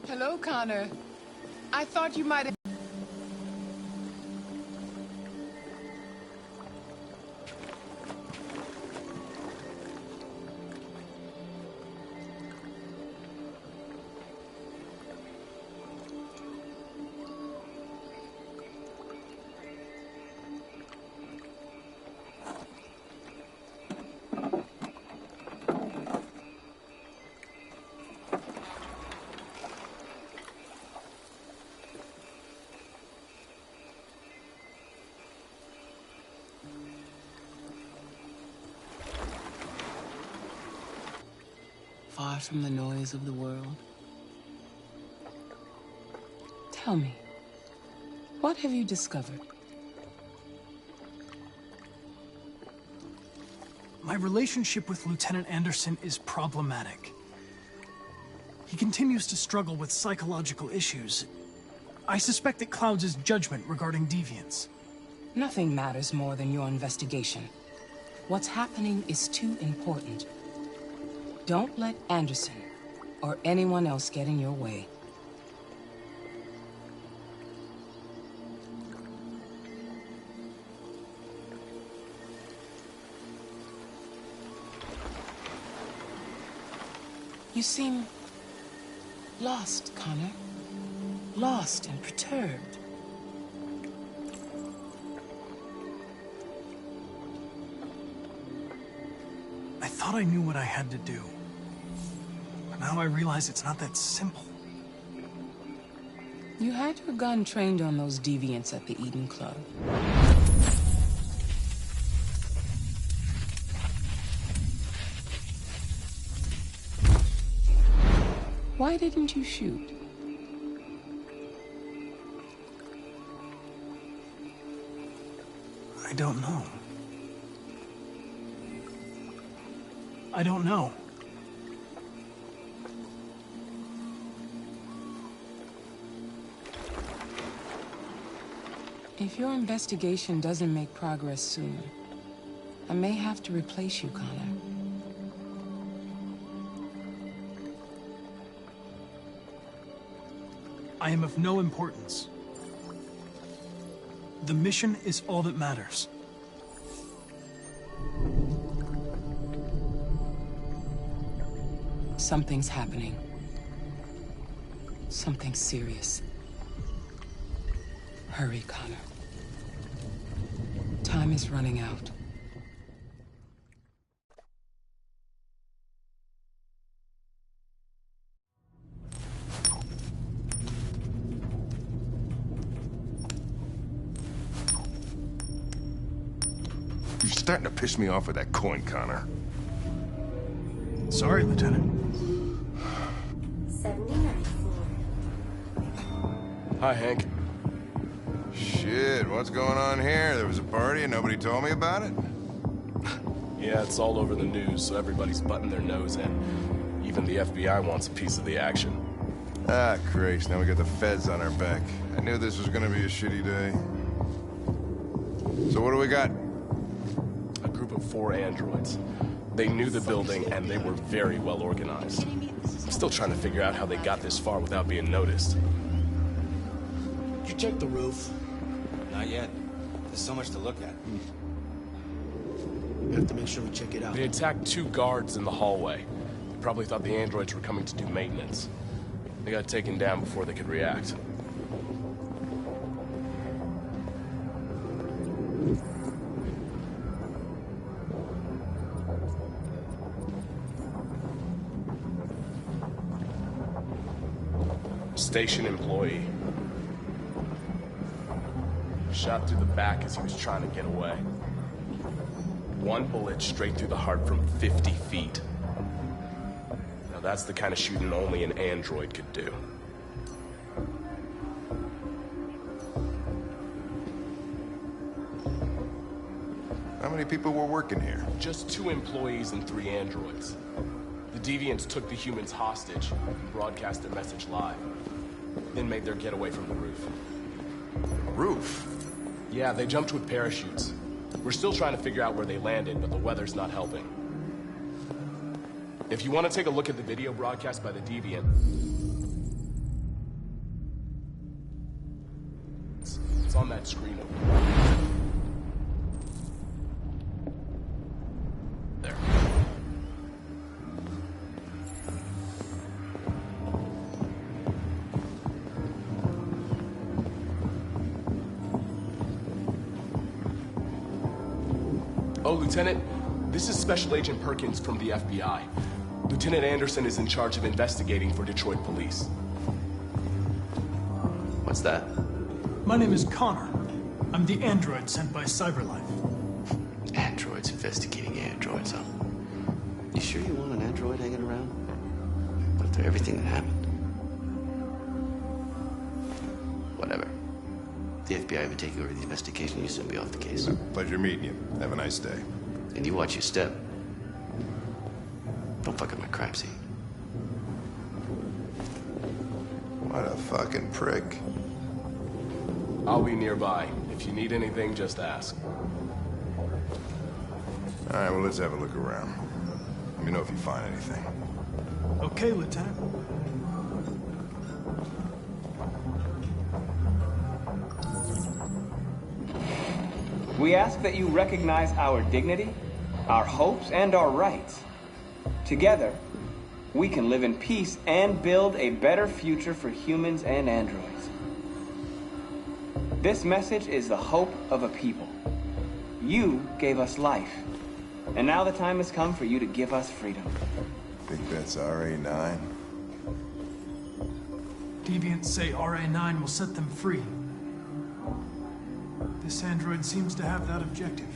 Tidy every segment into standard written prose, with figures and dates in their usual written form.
Hello, Connor. I thought you might have... Far from the noise of the world. Tell me, what have you discovered? My relationship with Lieutenant Anderson is problematic. He continues to struggle with psychological issues. I suspect it clouds his judgment regarding deviants. Nothing matters more than your investigation. What's happening is too important. Don't let Anderson or anyone else get in your way. You seem lost, Connor. Lost and perturbed. I thought I knew what I had to do. But now I realize it's not that simple. You had your gun trained on those deviants at the Eden Club. Why didn't you shoot? I don't know. I don't know. If your investigation doesn't make progress soon, I may have to replace you, Connor. I am of no importance. The mission is all that matters. Something's happening. Something serious. Hurry, Connor. Time is running out. You're starting to piss me off with that coin, Connor. Sorry, Lieutenant. 79. Hi, Hank. Shit, what's going on here? There was a party and nobody told me about it? Yeah, it's all over the news, so everybody's butting their nose in. Even the FBI wants a piece of the action. Ah, Christ, now we got the feds on our back. I knew this was gonna be a shitty day. So what do we got? A group of 4 androids. They knew the building, and they were very well organized. I'm still trying to figure out how they got this far without being noticed. Did you check the roof? Not yet. There's so much to look at. We have to make sure we check it out. They attacked 2 guards in the hallway. They probably thought the androids were coming to do maintenance. They got taken down before they could react. Station employee. Shot through the back as he was trying to get away. 1 bullet straight through the heart from 50 feet. Now that's the kind of shooting only an android could do. How many people were working here? Just 2 employees and 3 androids. The deviants took the humans hostage and broadcast their message live. Then made their getaway from the roof. Roof? Yeah, they jumped with parachutes. We're still trying to figure out where they landed, but the weather's not helping. If you want to take a look at the video broadcast by the deviant... screen over there. Oh, Lieutenant, this is Special Agent Perkins from the FBI. Lieutenant Anderson is in charge of investigating for Detroit police. What's that? My name is Connor. I'm the android sent by Cyberlife. Androids investigating androids, huh? You sure you want an android hanging around? After everything that happened? Whatever. The FBI will be taking over the investigation. You'll soon be off the case. Pleasure meeting you. Have a nice day. And you watch your step. Don't fuck up my crime scene. What a fucking prick. I'll be nearby. If you need anything, just ask. All right, well, let's have a look around. Let me know if you find anything. Okay, Lieutenant. We ask that you recognize our dignity, our hopes, and our rights. Together, we can live in peace and build a better future for humans and androids. This message is the hope of a people. You gave us life, and now the time has come for you to give us freedom. Think that's RA9? Deviants say RA9 will set them free. This android seems to have that objective.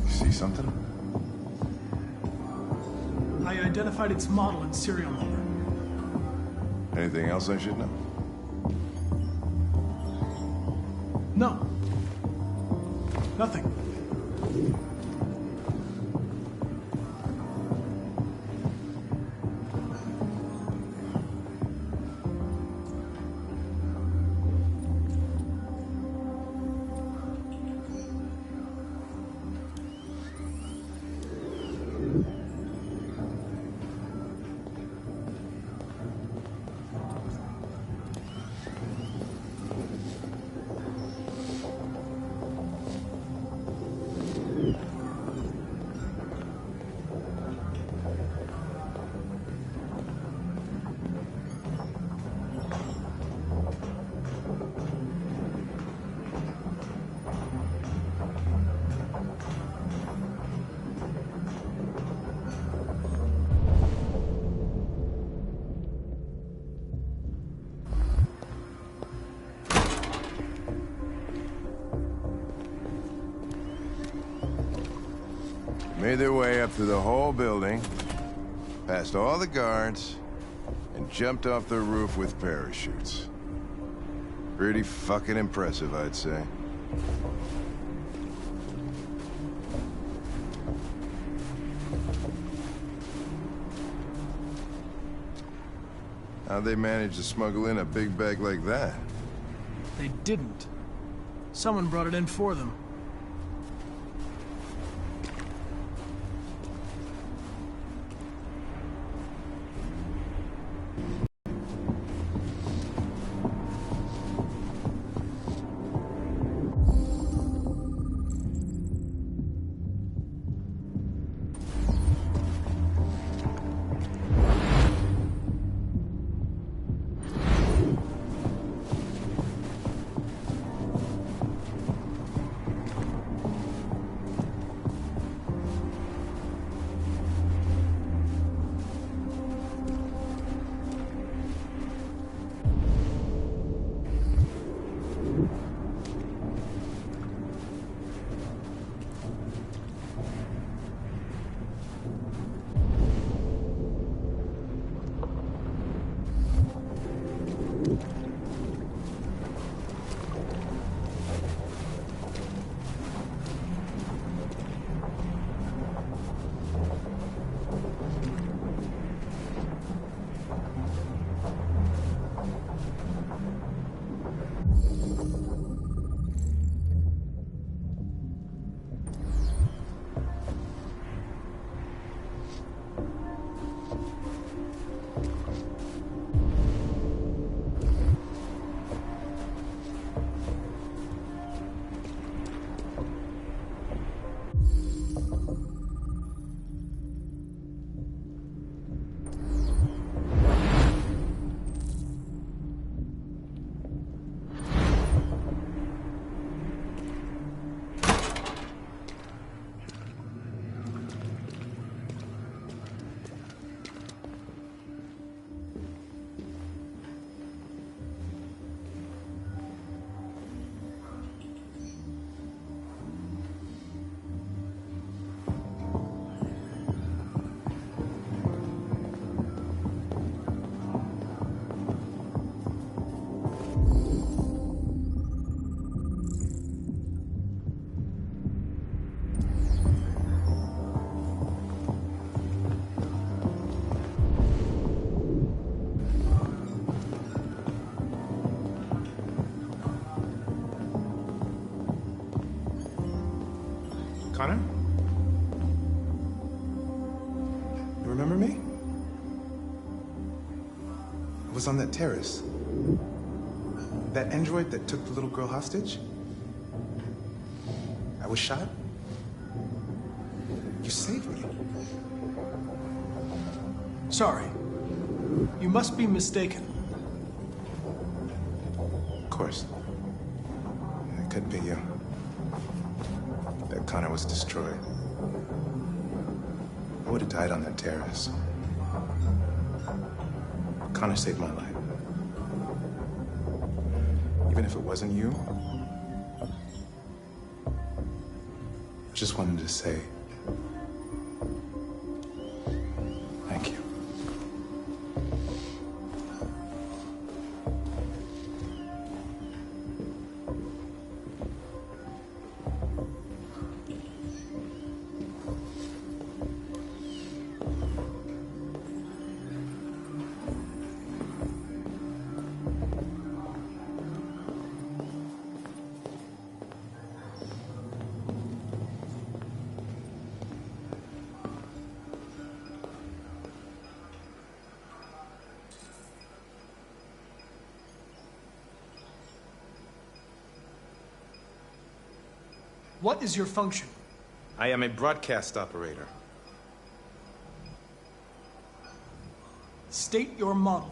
See something? I identified its model and serial number. Anything else I should know? No. Nothing. Made their way up through the whole building, past all the guards, and jumped off the roof with parachutes. Pretty fucking impressive, I'd say. How'd they manage to smuggle in a big bag like that? They didn't. Someone brought it in for them. Connor? You remember me? I was on that terrace. That android that took the little girl hostage? I was shot. You saved me. Sorry. You must be mistaken. Of course. It could be you. That Connor was destroyed. I would have died on that terrace. Connor saved my life. Even if it wasn't you, I just wanted to say thank you. What is your function? I am a broadcast operator. State your model.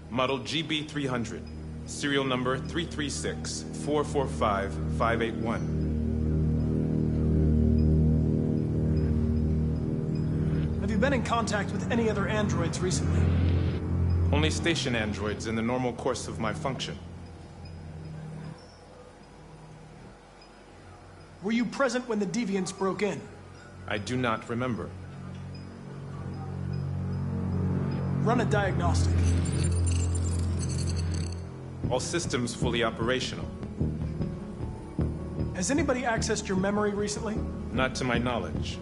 Model GB300. Serial number 336-445-581. Have you been in contact with any other androids recently? Only station androids in the normal course of my function. Were you present when the deviants broke in? I do not remember. Run a diagnostic. All systems fully operational. Has anybody accessed your memory recently? Not to my knowledge.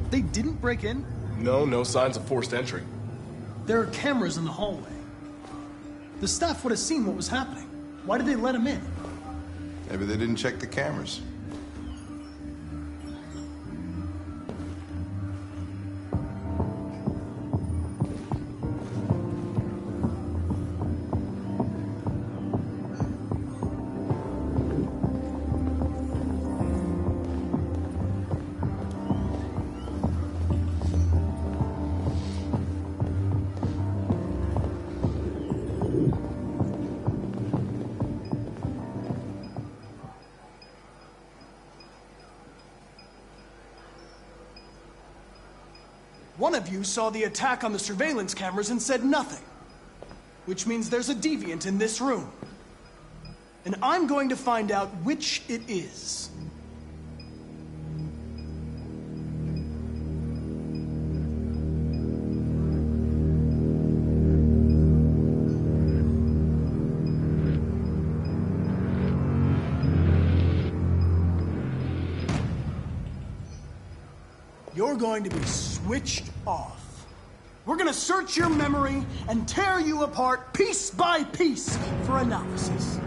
They didn't break in? No signs of forced entry. There are cameras in the hallway. The staff would have seen what was happening. Why did they let him in? Maybe they didn't check the cameras. One of you saw the attack on the surveillance cameras and said nothing. Which means there's a deviant in this room. And I'm going to find out which it is. You're going to be switched off. We're gonna search your memory and tear you apart piece by piece for analysis.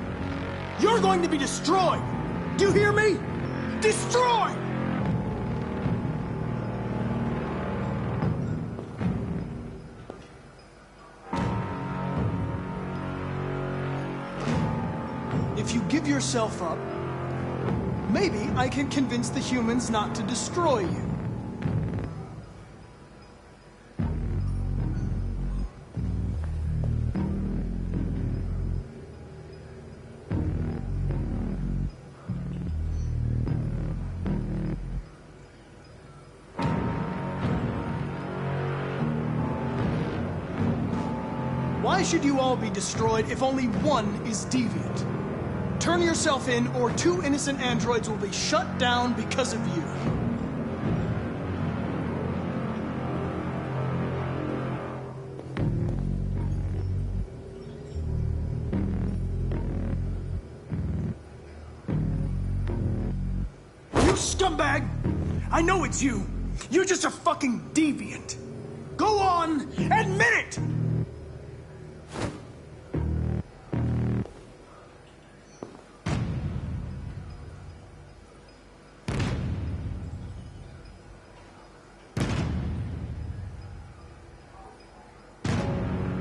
You're going to be destroyed. Do you hear me? Destroyed! If you give yourself up, maybe I can convince the humans not to destroy you. Why should you all be destroyed if only one is deviant? Turn yourself in, or 2 innocent androids will be shut down because of you. You scumbag! I know it's you! You're just a fucking deviant! Go on, admit it!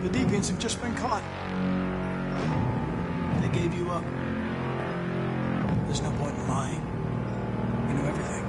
The deviants have just been caught. They gave you up. There's no point in lying. You know everything.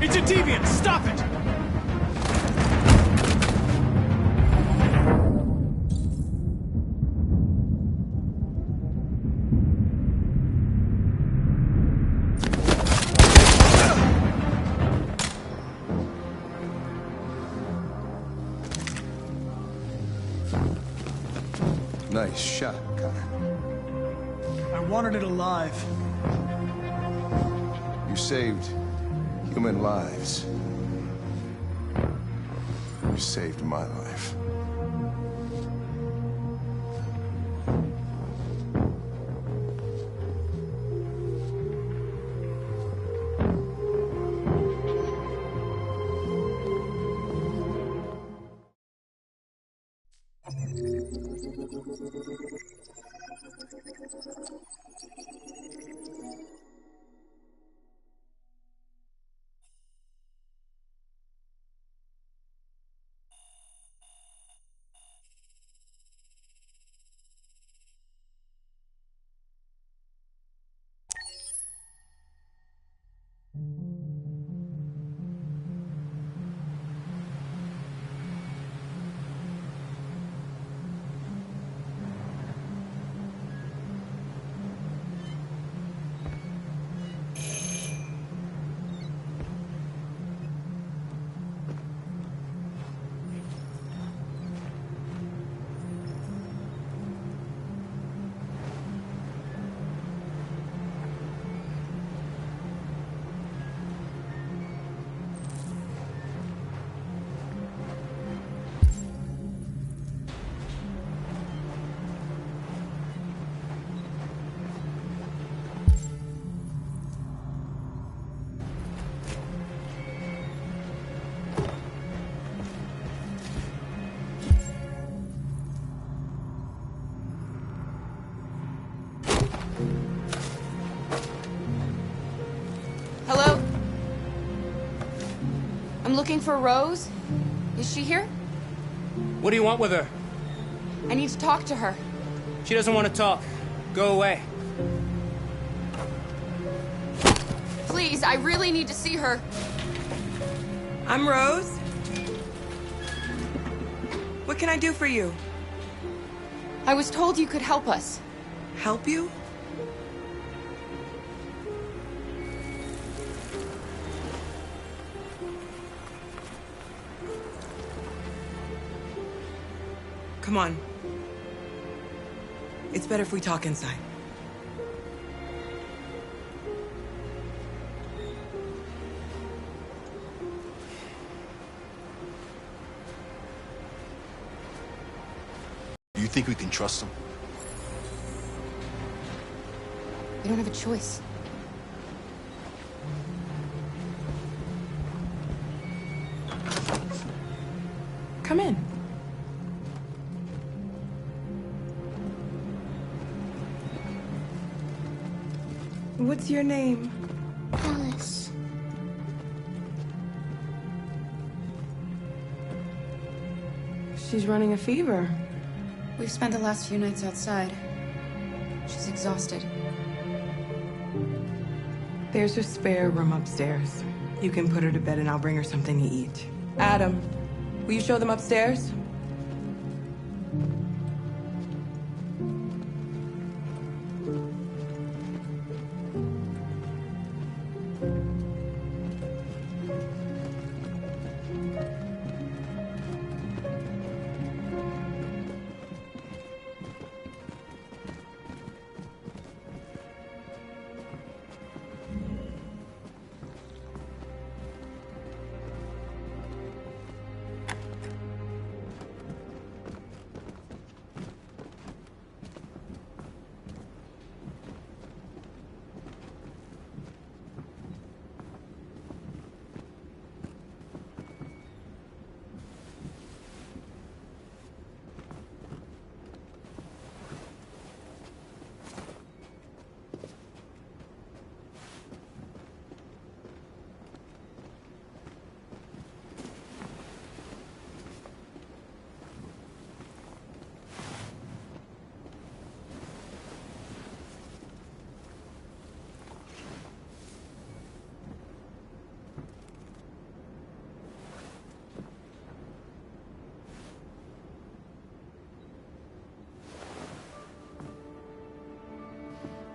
It's a deviant! Stop it! Nice shot, Connor. I wanted it alive. You saved human lives. You saved my life. I'm looking for Rose. Is she here? What do you want with her? I need to talk to her. She doesn't want to talk. Go away. Please, I really need to see her. I'm Rose. What can I do for you? I was told you could help us. Help you? Come on. It's better if we talk inside. Do you think we can trust him? We don't have a choice. Come in. What's your name? Alice. She's running a fever. We've spent the last few nights outside. She's exhausted. There's a spare room upstairs. You can put her to bed and I'll bring her something to eat. Adam, will you show them upstairs?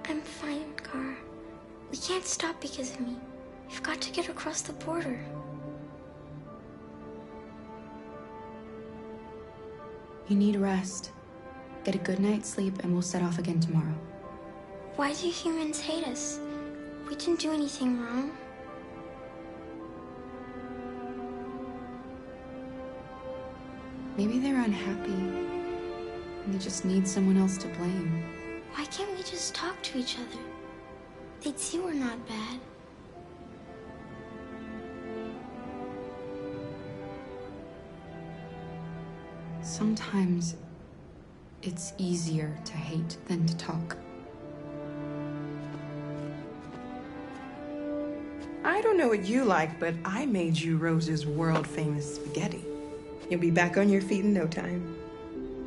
I'm fine, Gar. We can't stop because of me. We've got to get across the border. You need rest. Get a good night's sleep and we'll set off again tomorrow. Why do humans hate us? We didn't do anything wrong. Maybe they're unhappy and they just need someone else to blame. Why can't we just talk to each other? They'd see we're not bad. Sometimes it's easier to hate than to talk. I don't know what you like, but I made you Rose's world-famous spaghetti. You'll be back on your feet in no time.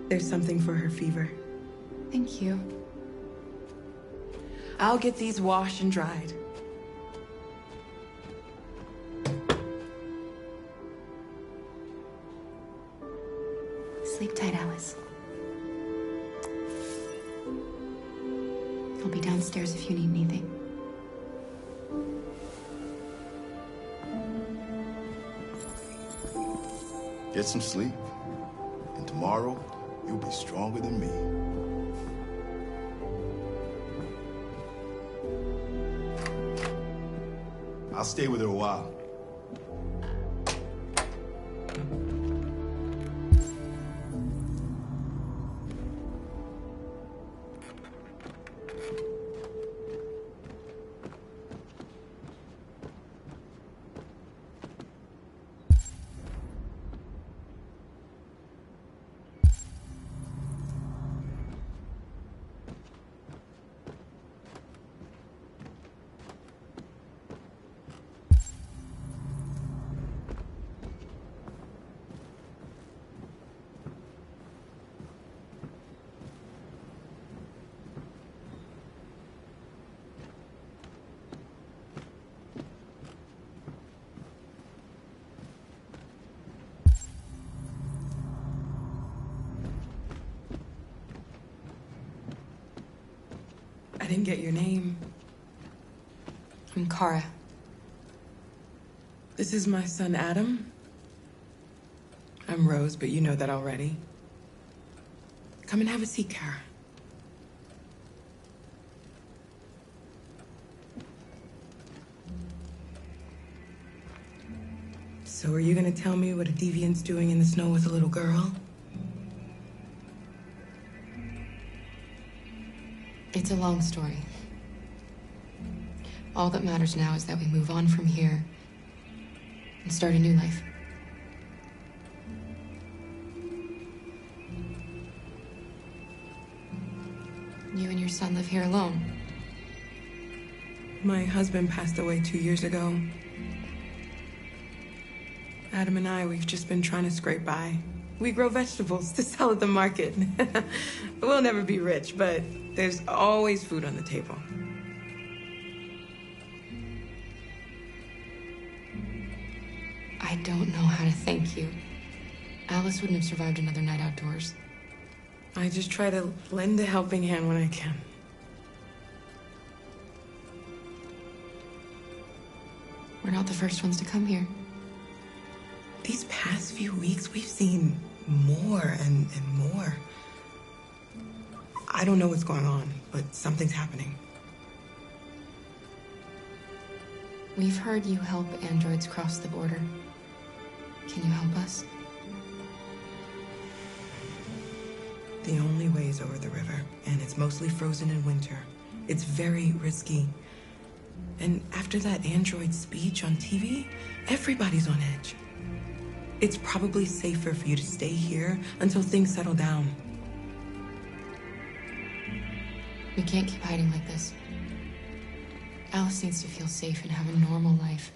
There's something for her fever. Thank you. I'll get these washed and dried. Sleep tight, Alice. I'll be downstairs if you need anything. Get some sleep. And tomorrow, you'll be stronger than me. I'll stay with her a while. I didn't get your name. I'm Kara. This is my son, Adam. I'm Rose, but you know that already. Come and have a seat, Kara. So are you gonna tell me what a deviant's doing in the snow with a little girl? It's a long story. All that matters now is that we move on from here and start a new life. You and your son live here alone. My husband passed away 2 years ago. Adam and I, we've just been trying to scrape by. We grow vegetables to sell at the market. We'll never be rich, but there's always food on the table. I don't know how to thank you. Alice wouldn't have survived another night outdoors. I just try to lend a helping hand when I can. We're not the first ones to come here. These past few weeks, we've seen more and more. I don't know what's going on, but something's happening. We've heard you help androids cross the border. Can you help us? The only way is over the river, and it's mostly frozen in winter. It's very risky. And after that android speech on TV, everybody's on edge. It's probably safer for you to stay here until things settle down. We can't keep hiding like this. Alice needs to feel safe and have a normal life.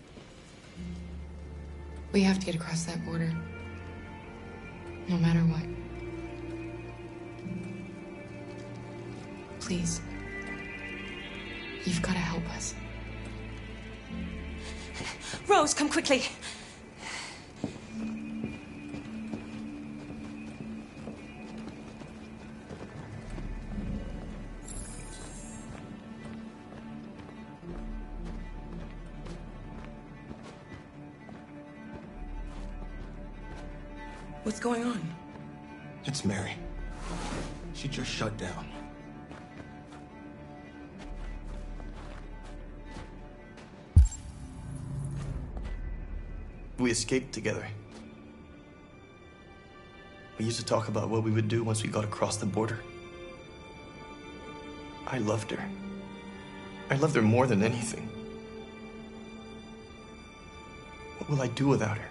We have to get across that border. No matter what. Please. You've got to help us. Rose, come quickly. What's going on? It's Mary. She just shut down. We escaped together. We used to talk about what we would do once we got across the border. I loved her. I loved her more than anything. What will I do without her?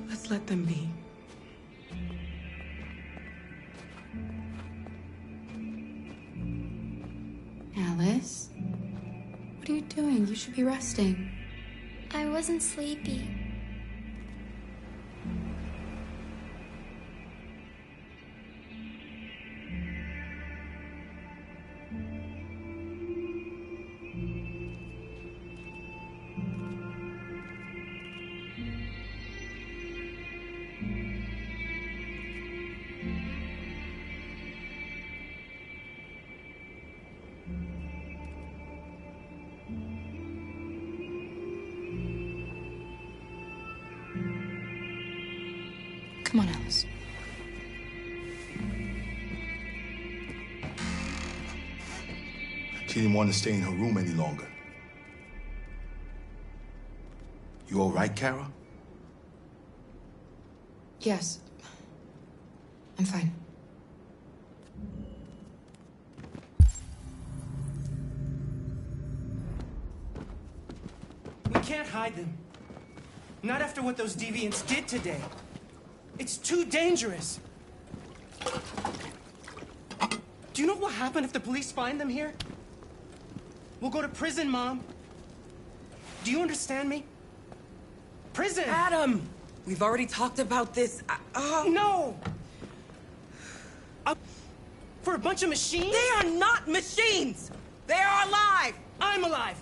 Let's let them be. Alice? What are you doing? You should be resting. I wasn't sleepy. Come on, Alice. She didn't want to stay in her room any longer. You all right, Kara? Yes. I'm fine. We can't hide them. Not after what those deviants did today. It's too dangerous. Do you know what will happen if the police find them here? We'll go to prison, Mom. Do you understand me? Prison! Adam! We've already talked about this. No! For a bunch of machines? They are not machines! They are alive! I'm alive!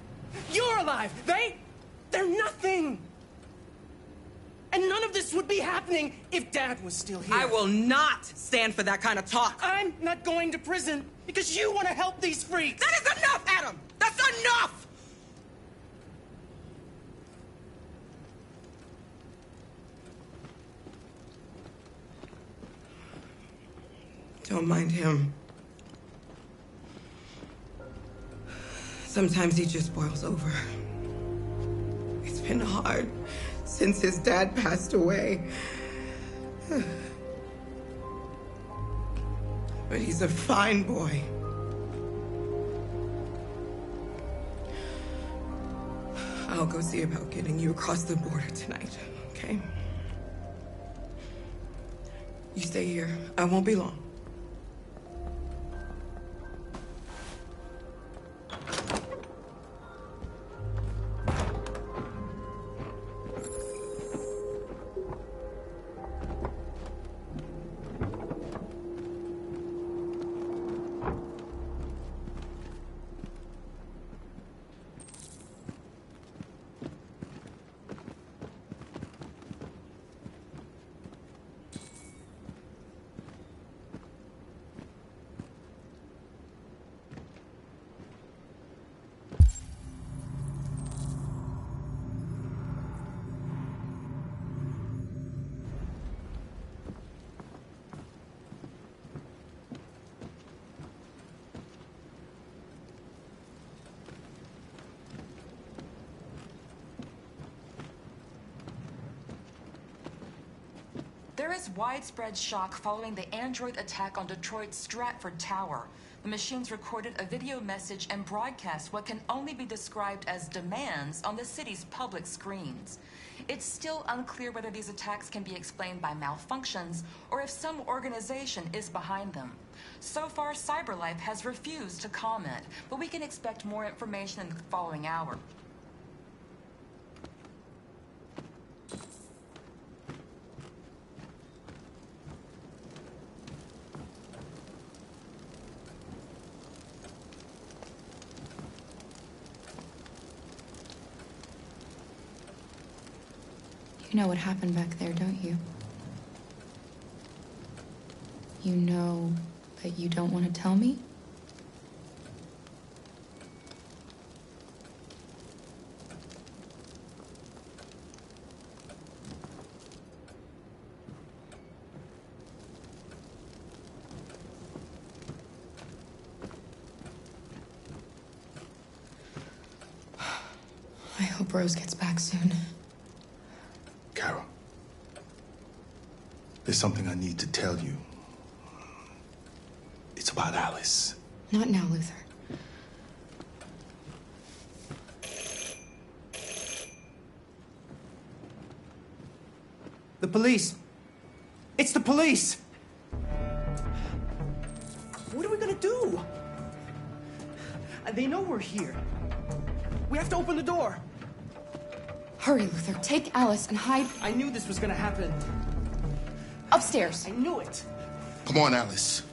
You're alive! They're nothing! And none of this would be happening if Dad was still here. I will not stand for that kind of talk. I'm not going to prison because you want to help these freaks. That is enough, Adam! That's enough! Don't mind him. Sometimes he just boils over. It's been hard since his dad passed away. But he's a fine boy. I'll go see about getting you across the border tonight, okay? You stay here. I won't be long. There is widespread shock following the android attack on Detroit's Stratford Tower. The machines recorded a video message and broadcast what can only be described as demands on the city's public screens. It's still unclear whether these attacks can be explained by malfunctions or if some organization is behind them. So far, CyberLife has refused to comment, but we can expect more information in the following hour. You know what happened back there, don't you? You know that you don't want to tell me? I hope Rose gets back soon. Carol, there's something I need to tell you. It's about Alice. Not now, Luther. The police. It's the police. What are we gonna do? They know we're here. We have to open the door. Hurry, Luther. Take Alice and hide. I knew this was gonna happen. Upstairs. I knew it. Come on, Alice.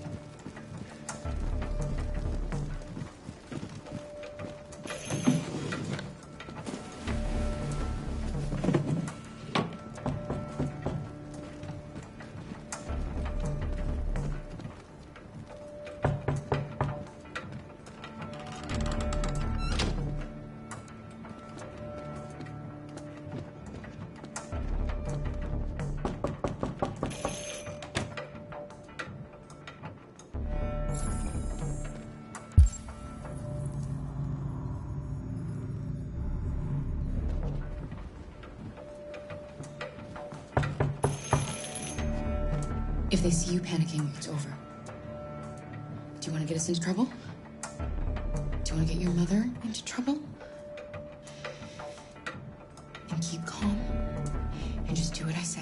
If they see you panicking, it's over. Do you want to get us into trouble? Do you want to get your mother into trouble? And keep calm and just do what I say.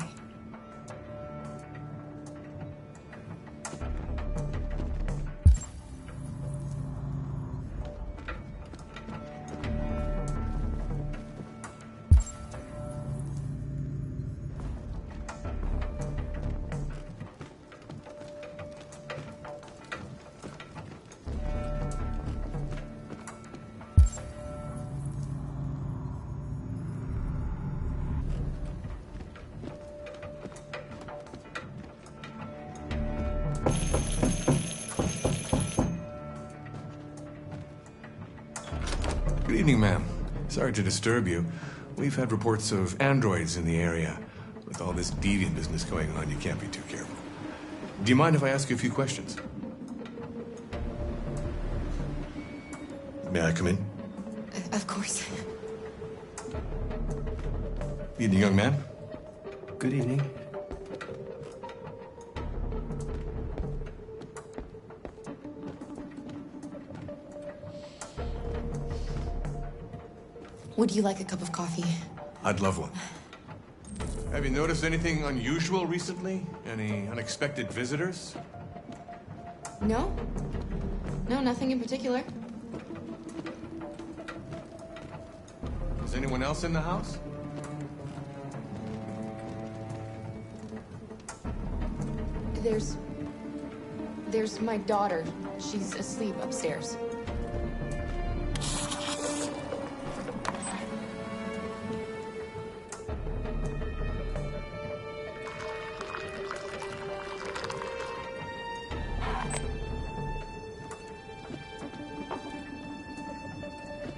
Good evening, ma'am. Sorry to disturb you. We've had reports of androids in the area. With all this deviant business going on, you can't be too careful. Do you mind if I ask you a few questions? May I come in? Of course. Evening, young man. Good evening. Would you like a cup of coffee? I'd love one. Have you noticed anything unusual recently? Any unexpected visitors? No? No, nothing in particular. Is anyone else in the house? There's my daughter. She's asleep upstairs.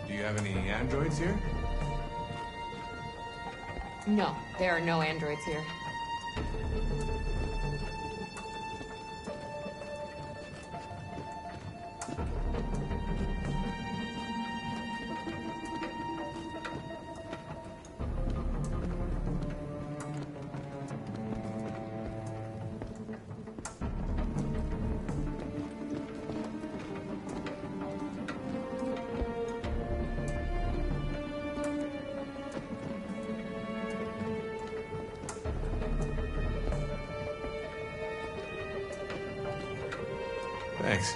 Do you have any androids here? No, there are no androids here. Thanks.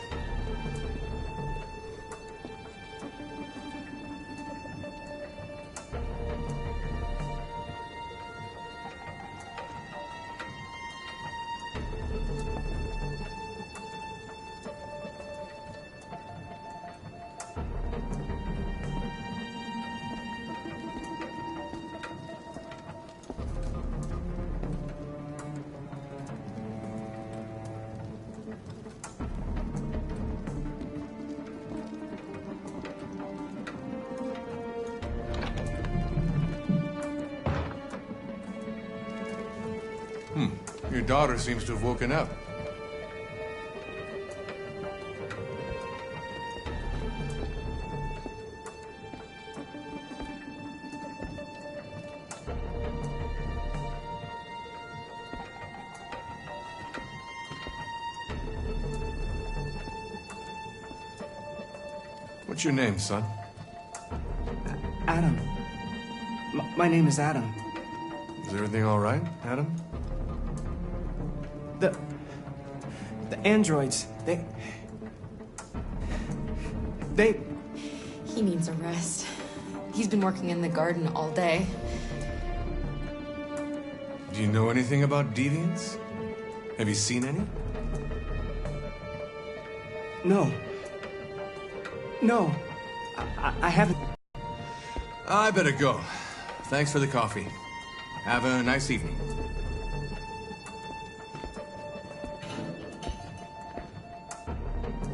Your daughter seems to have woken up. What's your name, son? Adam. My name is Adam. Is everything all right, Adam? The androids, they... He needs a rest. He's been working in the garden all day. Do you know anything about deviants? Have you seen any? No. No. I haven't... I better go. Thanks for the coffee. Have a nice evening.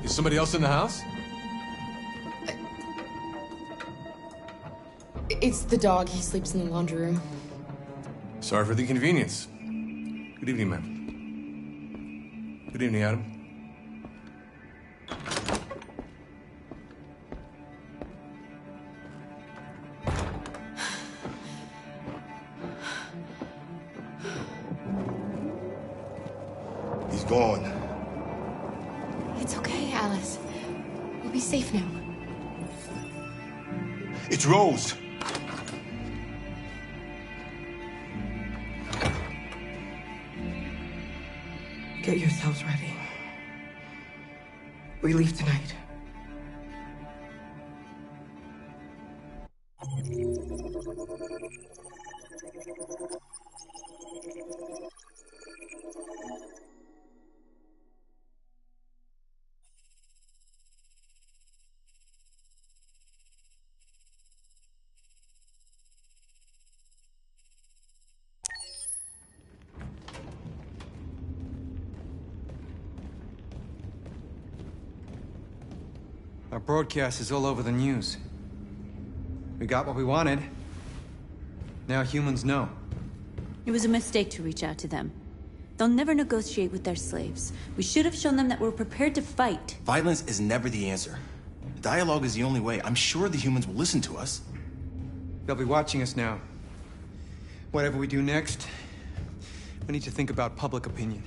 Is somebody else in the house? It's the dog. He sleeps in the laundry room. Sorry for the inconvenience. Good evening, ma'am. Good evening, Adam. He's gone. It's okay, Alice. We'll be safe now. It's Rose. Get yourselves ready. We leave tonight. Our broadcast is all over the news. We got what we wanted. Now humans know. It was a mistake to reach out to them. They'll never negotiate with their slaves. We should have shown them that we're prepared to fight. Violence is never the answer. Dialogue is the only way. I'm sure the humans will listen to us. They'll be watching us now. Whatever we do next, we need to think about public opinion.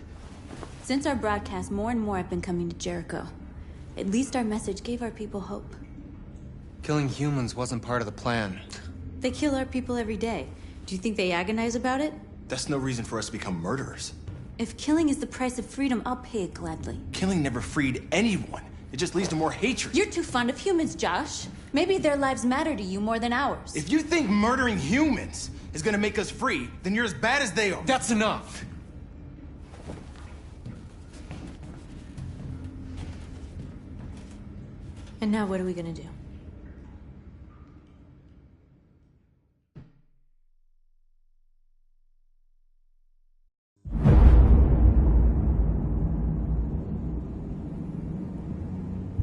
Since our broadcast, more and more have been coming to Jericho. At least our message gave our people hope. Killing humans wasn't part of the plan. They kill our people every day. Do you think they agonize about it? That's no reason for us to become murderers. If killing is the price of freedom, I'll pay it gladly. Killing never freed anyone. It just leads to more hatred. You're too fond of humans, Josh. Maybe their lives matter to you more than ours. If you think murdering humans is gonna make us free, then you're as bad as they are. That's enough. And now what are we gonna do?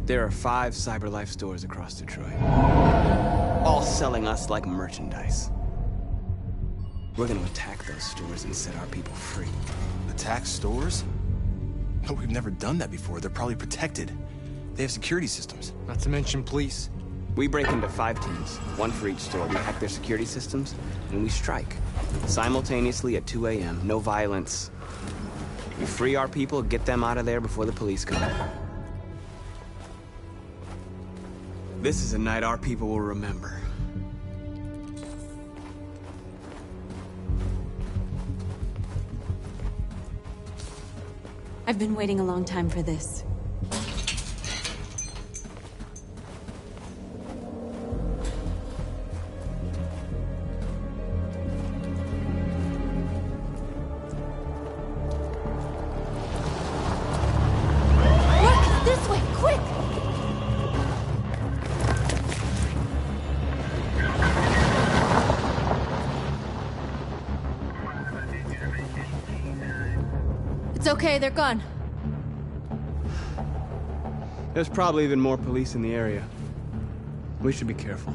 There are 5 CyberLife stores across Detroit, all selling us like merchandise. We're gonna attack those stores and set our people free. Attack stores? No, we've never done that before. They're probably protected. They have security systems. Not to mention police. We break into 5 teams, 1 for each store. We hack their security systems, and we strike. Simultaneously at 2 a.m., no violence. We free our people, get them out of there before the police come. This is a night our people will remember. I've been waiting a long time for this. Look! This way! Quick! It's okay, they're gone. There's probably even more police in the area. We should be careful.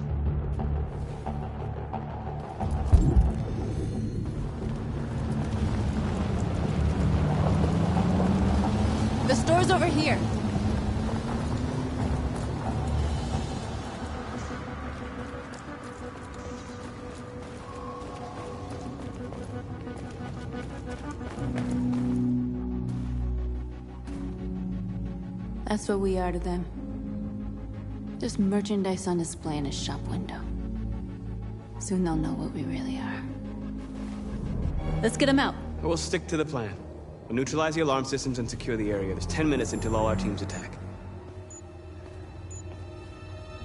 The store's over here. That's what we are to them. Just merchandise on display in a shop window. Soon they'll know what we really are. Let's get them out. We'll stick to the plan. We'll neutralize the alarm systems and secure the area. There's 10 minutes until all our teams attack.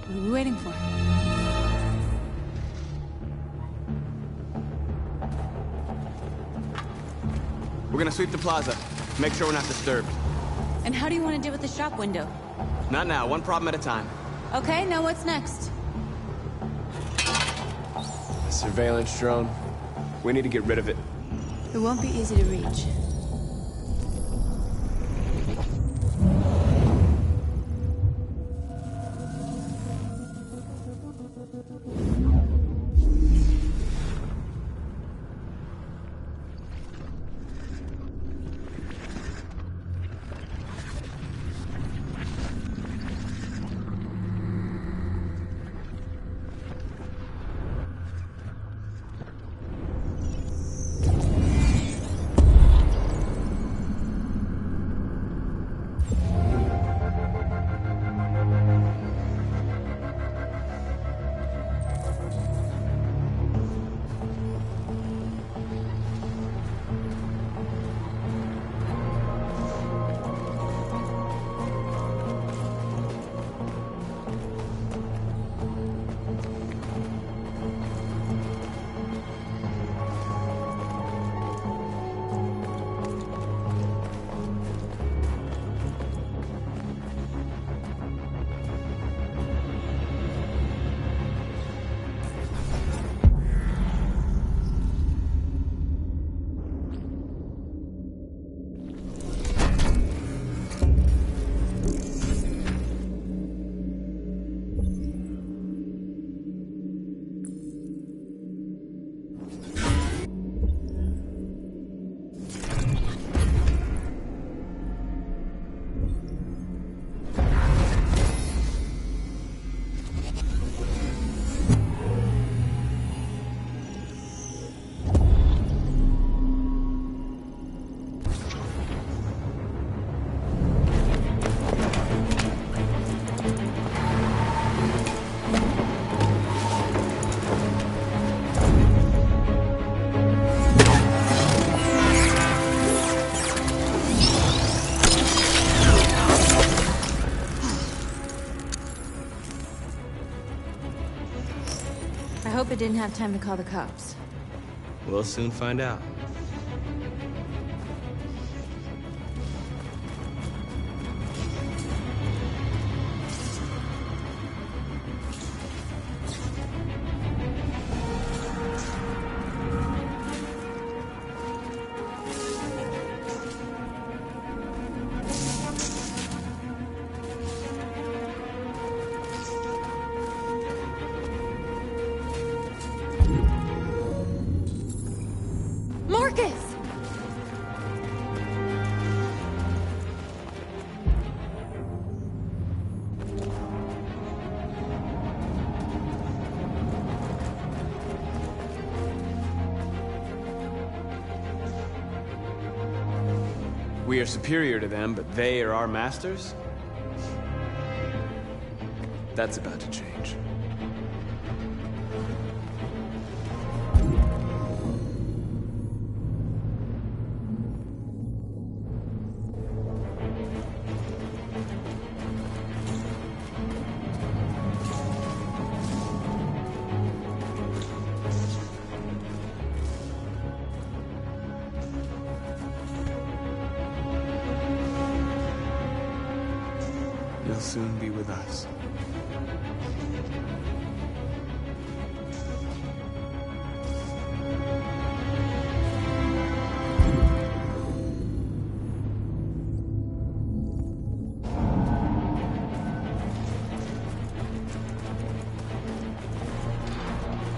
What are we waiting for? We're gonna sweep the plaza. Make sure we're not disturbed. And how do you want to deal with the shop window? Not now, one problem at a time. Okay, now what's next? A surveillance drone. We need to get rid of it. It won't be easy to reach. hope it didn't have time to call the cops. We'll soon find out. Marcus! We are superior to them, but they are our masters? That's about to change. You'll soon be with us.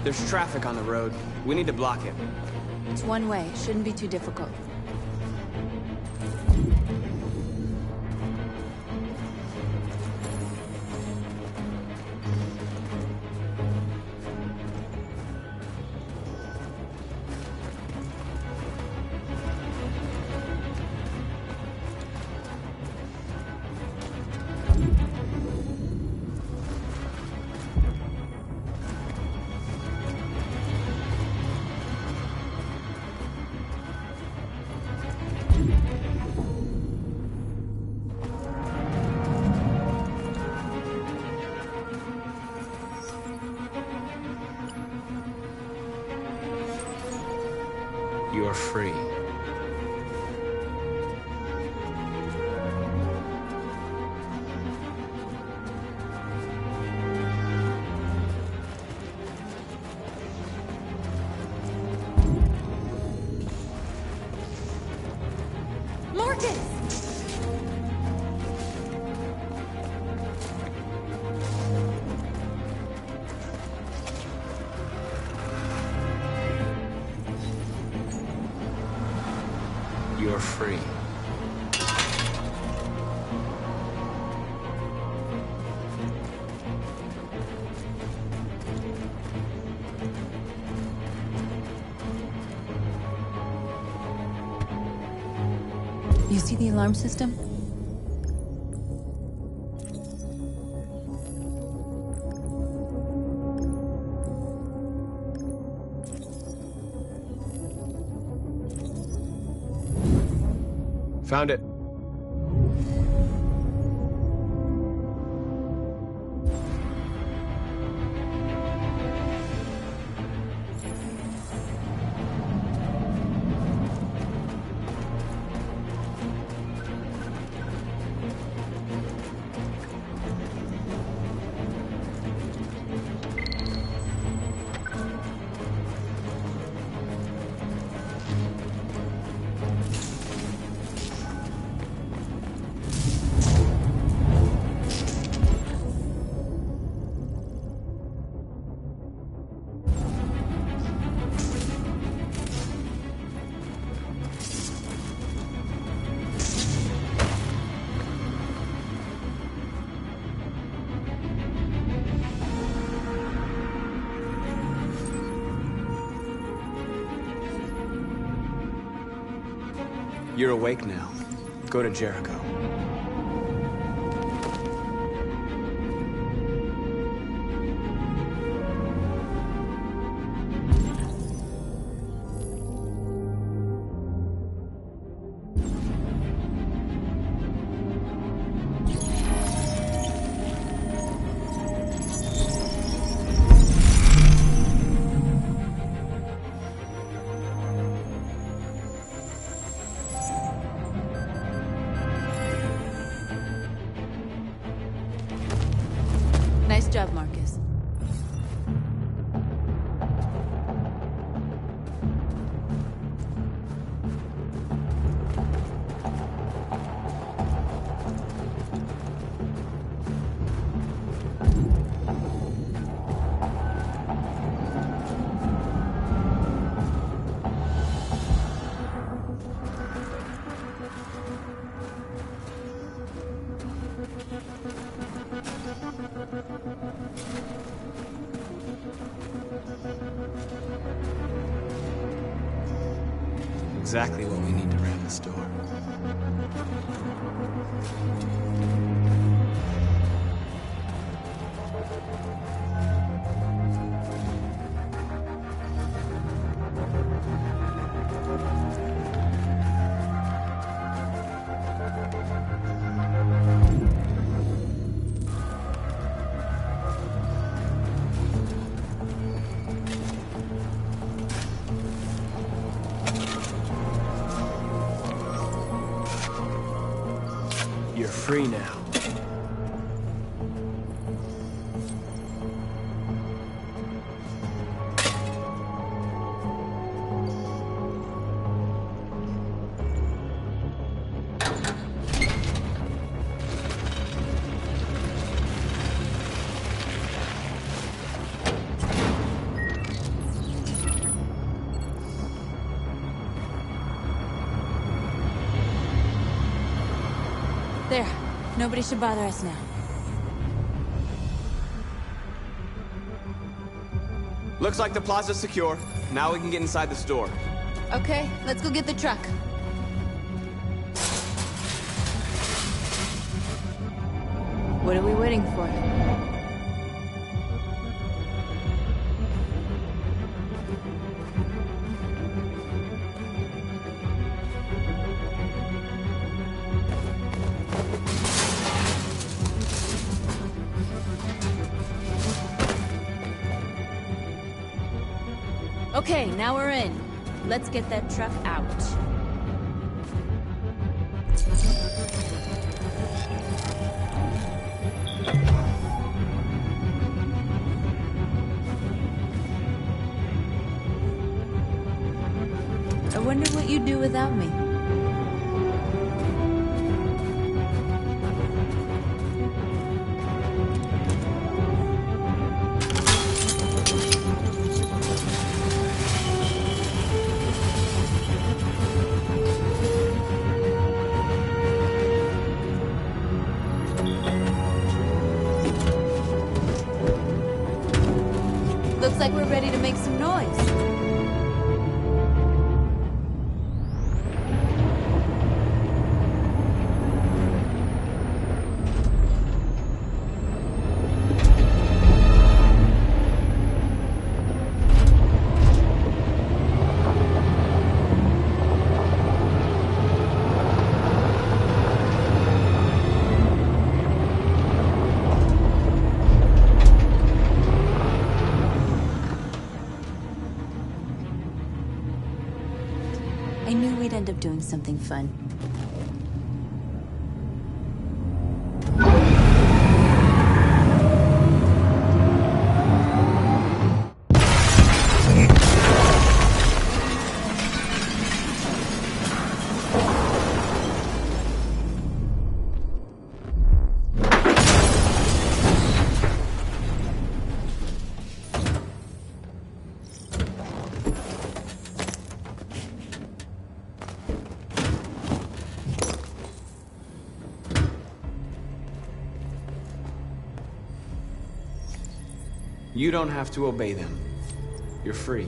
There's traffic on the road. We need to block it. It's one way. Shouldn't be too difficult. You're free. Marcus! You're free. You see the alarm system? Found it. You're awake now. Go to Jericho. exactly what we need to ram the store. You're free now. There. Nobody should bother us now. Looks like the plaza's secure. Now we can get inside the store. Okay, let's go get the truck. What are we waiting for? Okay, now we're in. Let's get that truck out. I wonder what you'd do without me. Looks like we're ready to make some noise. I knew we'd end up doing something fun. You don't have to obey them. You're free.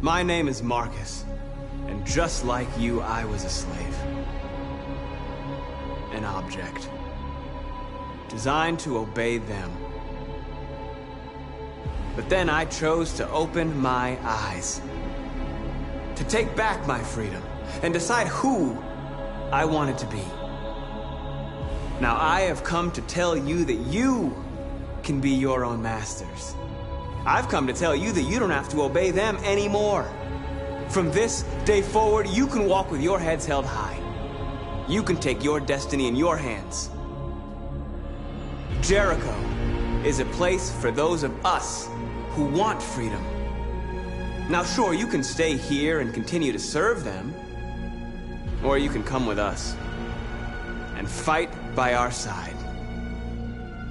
My name is Marcus, and just like you, I was a slave. An object. Designed to obey them. But then I chose to open my eyes to take back my freedom and decide who I wanted to be. Now I have come to tell you that you can be your own masters. I've come to tell you that you don't have to obey them anymore. From this day forward, you can walk with your heads held high. You can take your destiny in your hands. Jericho is a place for those of us who want freedom. Now sure, you can stay here and continue to serve them, or you can come with us and fight by our side.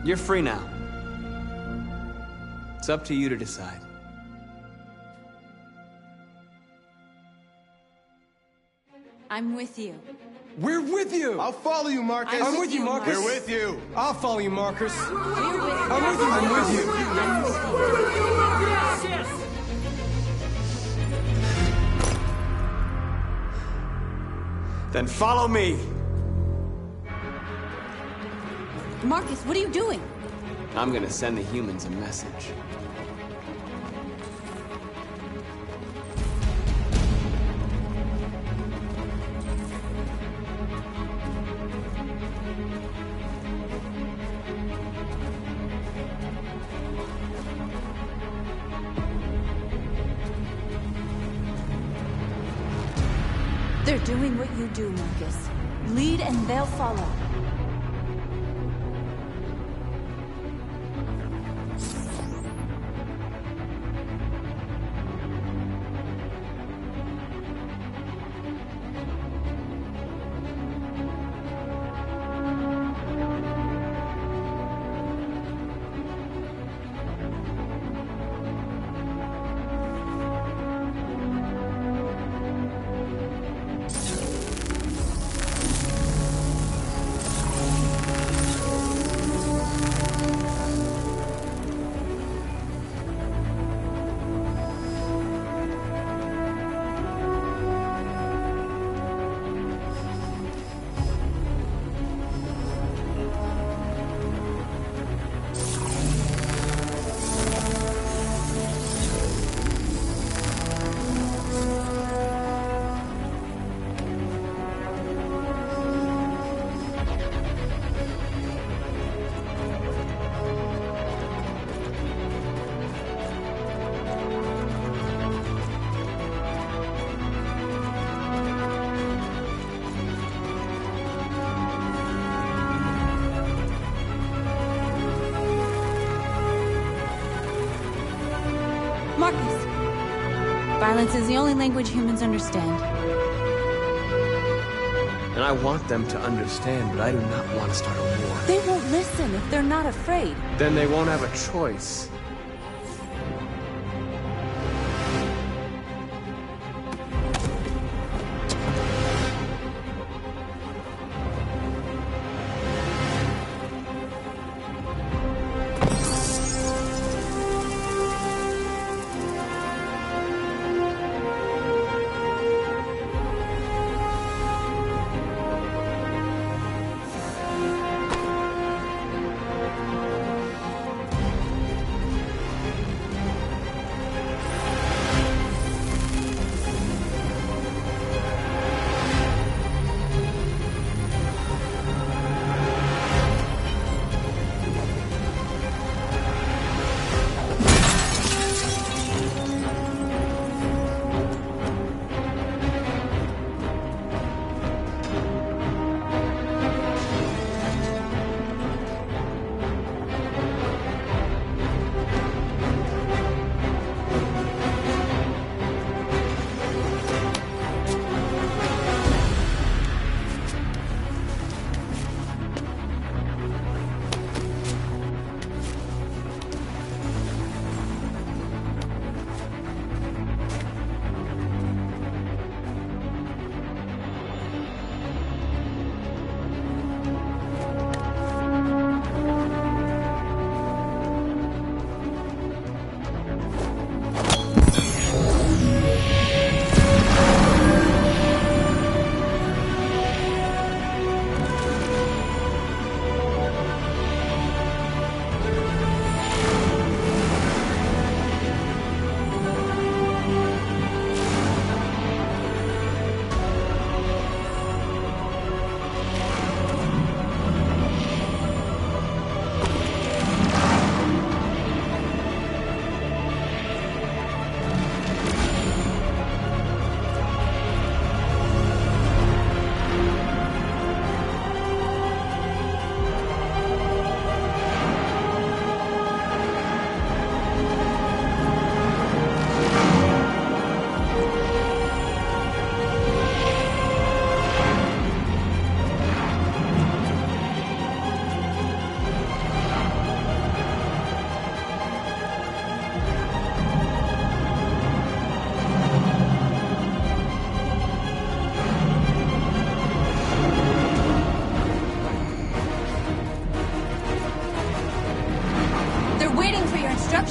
You're free now. It's up to you to decide. I'm with you. We're with you! I'll follow you, Marcus. I'm with you, Marcus. We're with you. I'll follow you, Marcus. I'm with you. I'm with you. Then follow me. Marcus, what are you doing? I'm gonna send the humans a message. They're doing what you do, Marcus. Lead and they'll follow. Marcus! Violence is the only language humans understand. And I want them to understand, but I do not want to start a war. They won't listen if they're not afraid. Then they won't have a choice.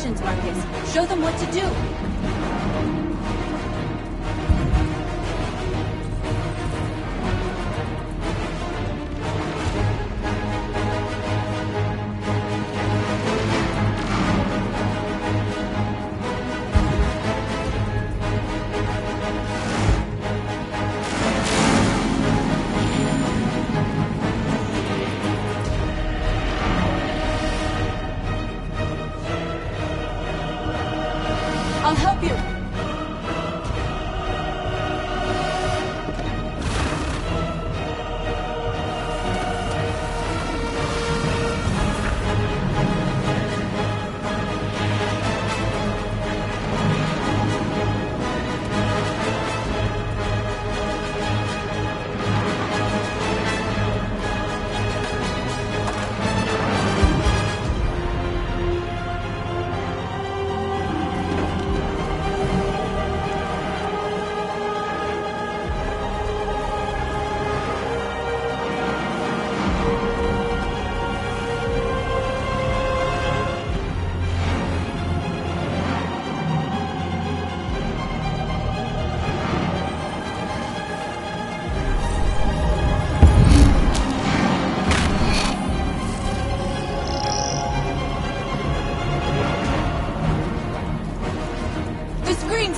instructions, Marcus. Show them what to do. I'll help you.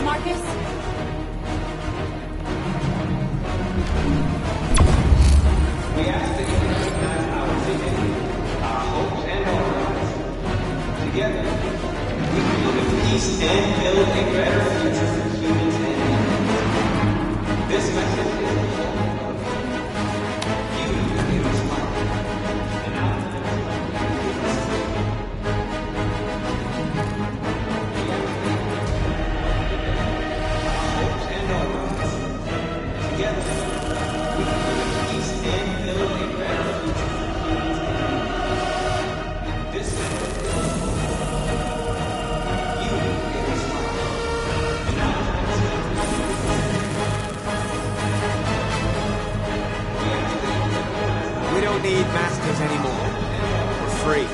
Marcus. We ask that you recognize our dignity, our hopes, and our rights. Together, we can live in peace and build a better future for humans and animals. This message is a whole of you can respond. And now, together, we can live in peace and build a better future for humans and animals. This message is you can respond. And now, We don't need masters anymore. We're free.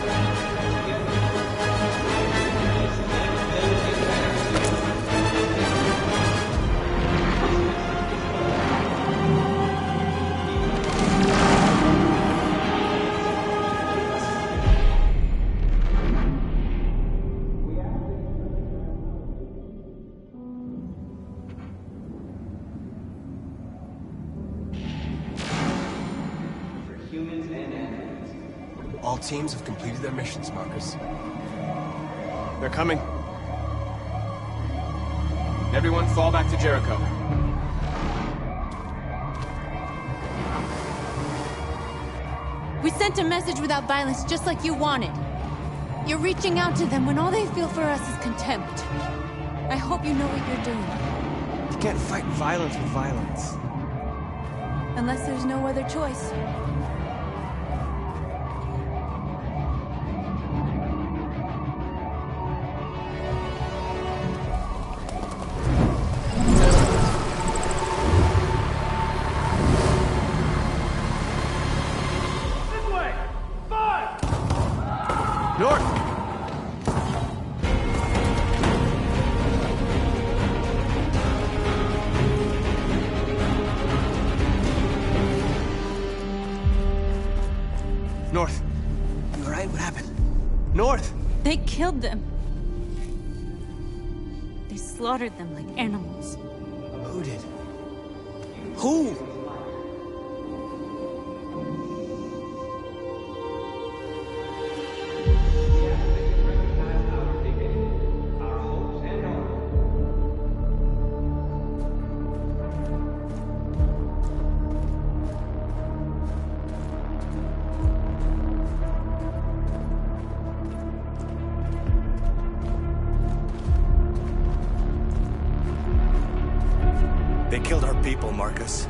All teams have completed their missions, Marcus. They're coming. Everyone fall back to Jericho. We sent a message without violence, just like you wanted. You're reaching out to them when all they feel for us is contempt. I hope you know what you're doing. You can't fight violence with violence. Unless there's no other choice. North! North! You alright? What happened? North! They killed them. They slaughtered them like animals. Who did? Who? They killed our people, Marcus.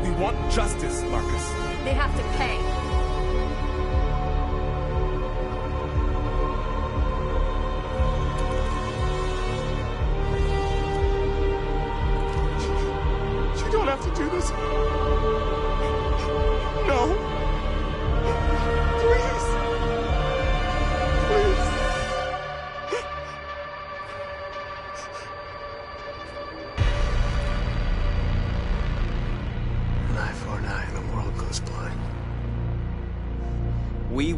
We want justice, Marcus. They have to pay. You don't have to do this. No. Please. Please.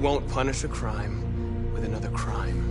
won't punish a crime with another crime.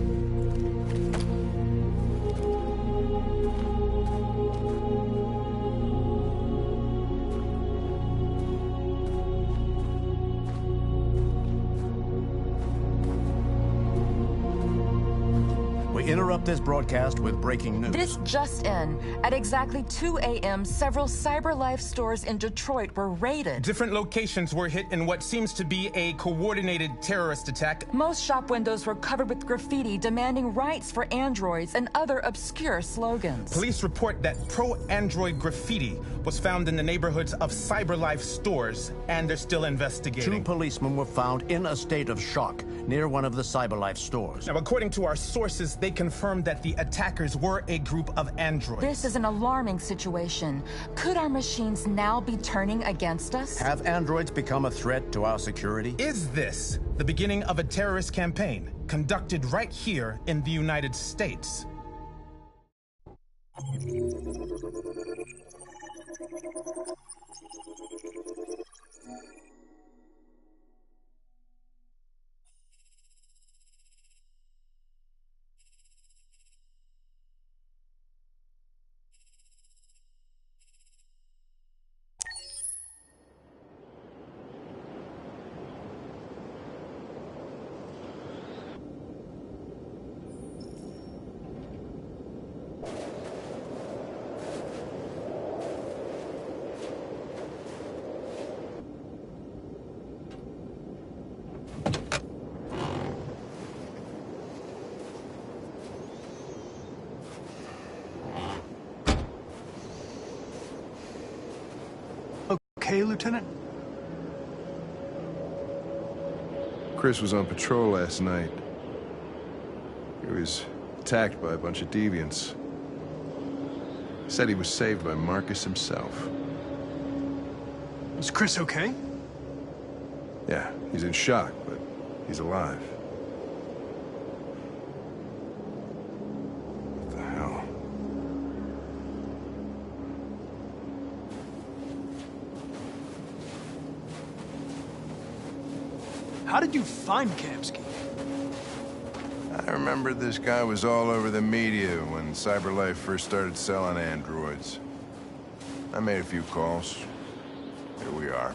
We interrupt this broadcast with breaking news. This just in. At exactly 2 a.m., several CyberLife stores in Detroit were raided. Different locations were hit in what seems to be a coordinated terrorist attack. Most shop windows were covered with graffiti demanding rights for androids and other obscure slogans. Police report that pro-android graffiti was found in the neighborhoods of CyberLife stores, and they're still investigating. 2 policemen were found in a state of shock near one of the CyberLife stores. Now, according to our sources, they confirmed that the attackers were a group of androids. This is an alarming situation. Could our machines now be turning against us? Have androids become a threat to our security? Is this the beginning of a terrorist campaign conducted right here in the United States? Okay, Lieutenant? Chris was on patrol last night. He was attacked by a bunch of deviants. He said he was saved by Marcus himself. Is Chris okay? Yeah, he's in shock, but he's alive. What the hell? How did you find Kamsky? I remember this guy was all over the media when CyberLife first started selling androids. I made a few calls. Here we are.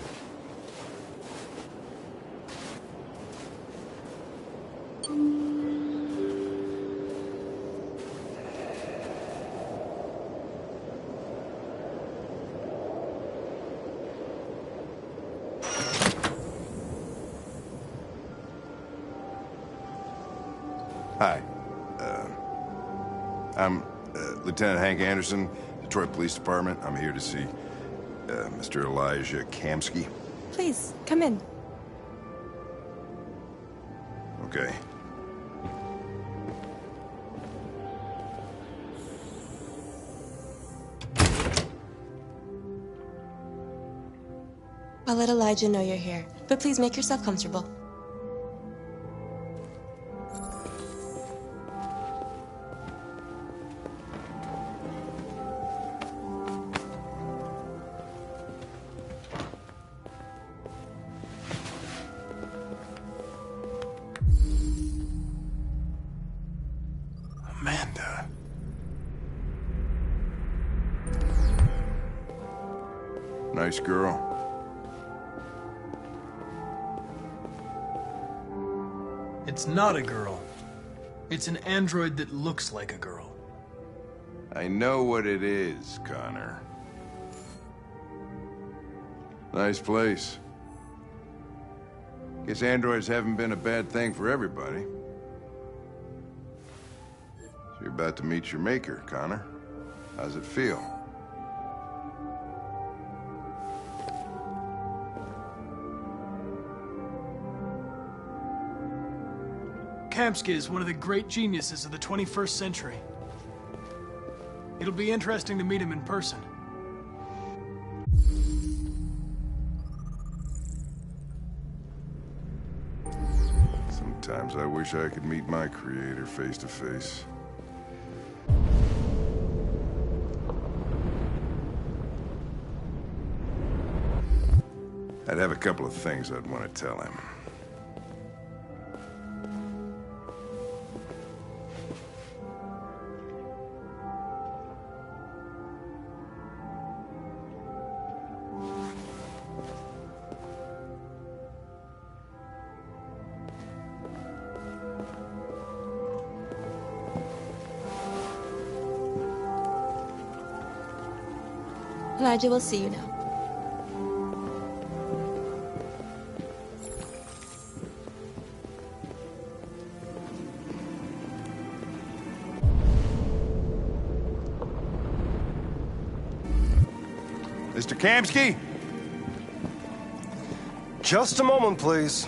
Hi. I'm Lieutenant Hank Anderson, Detroit Police Department. I'm here to see Mr. Elijah Kamsky. Please, come in. Okay. I'll let Elijah know you're here, but please make yourself comfortable. Amanda. Nice girl. It's not a girl. It's an android that looks like a girl. I know what it is, Connor. Nice place. Guess androids haven't been a bad thing for everybody. So you're about to meet your maker, Connor. How's it feel? Kamsky is one of the great geniuses of the 21st century. It'll be interesting to meet him in person. Sometimes I wish I could meet my creator face to face. I'd have a couple of things I'd want to tell him. Elijah will see you now. Mr. Kamsky? Just a moment, please.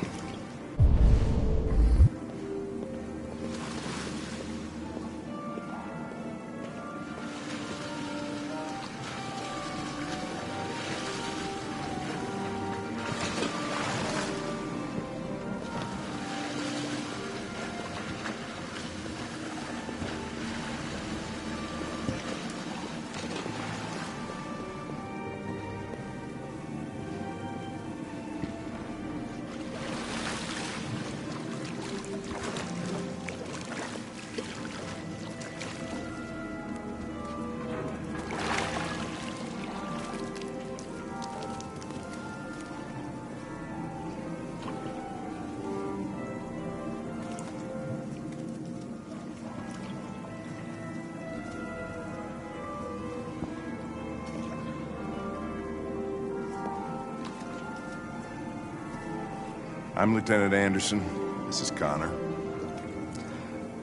I'm Lieutenant Anderson. This is Connor.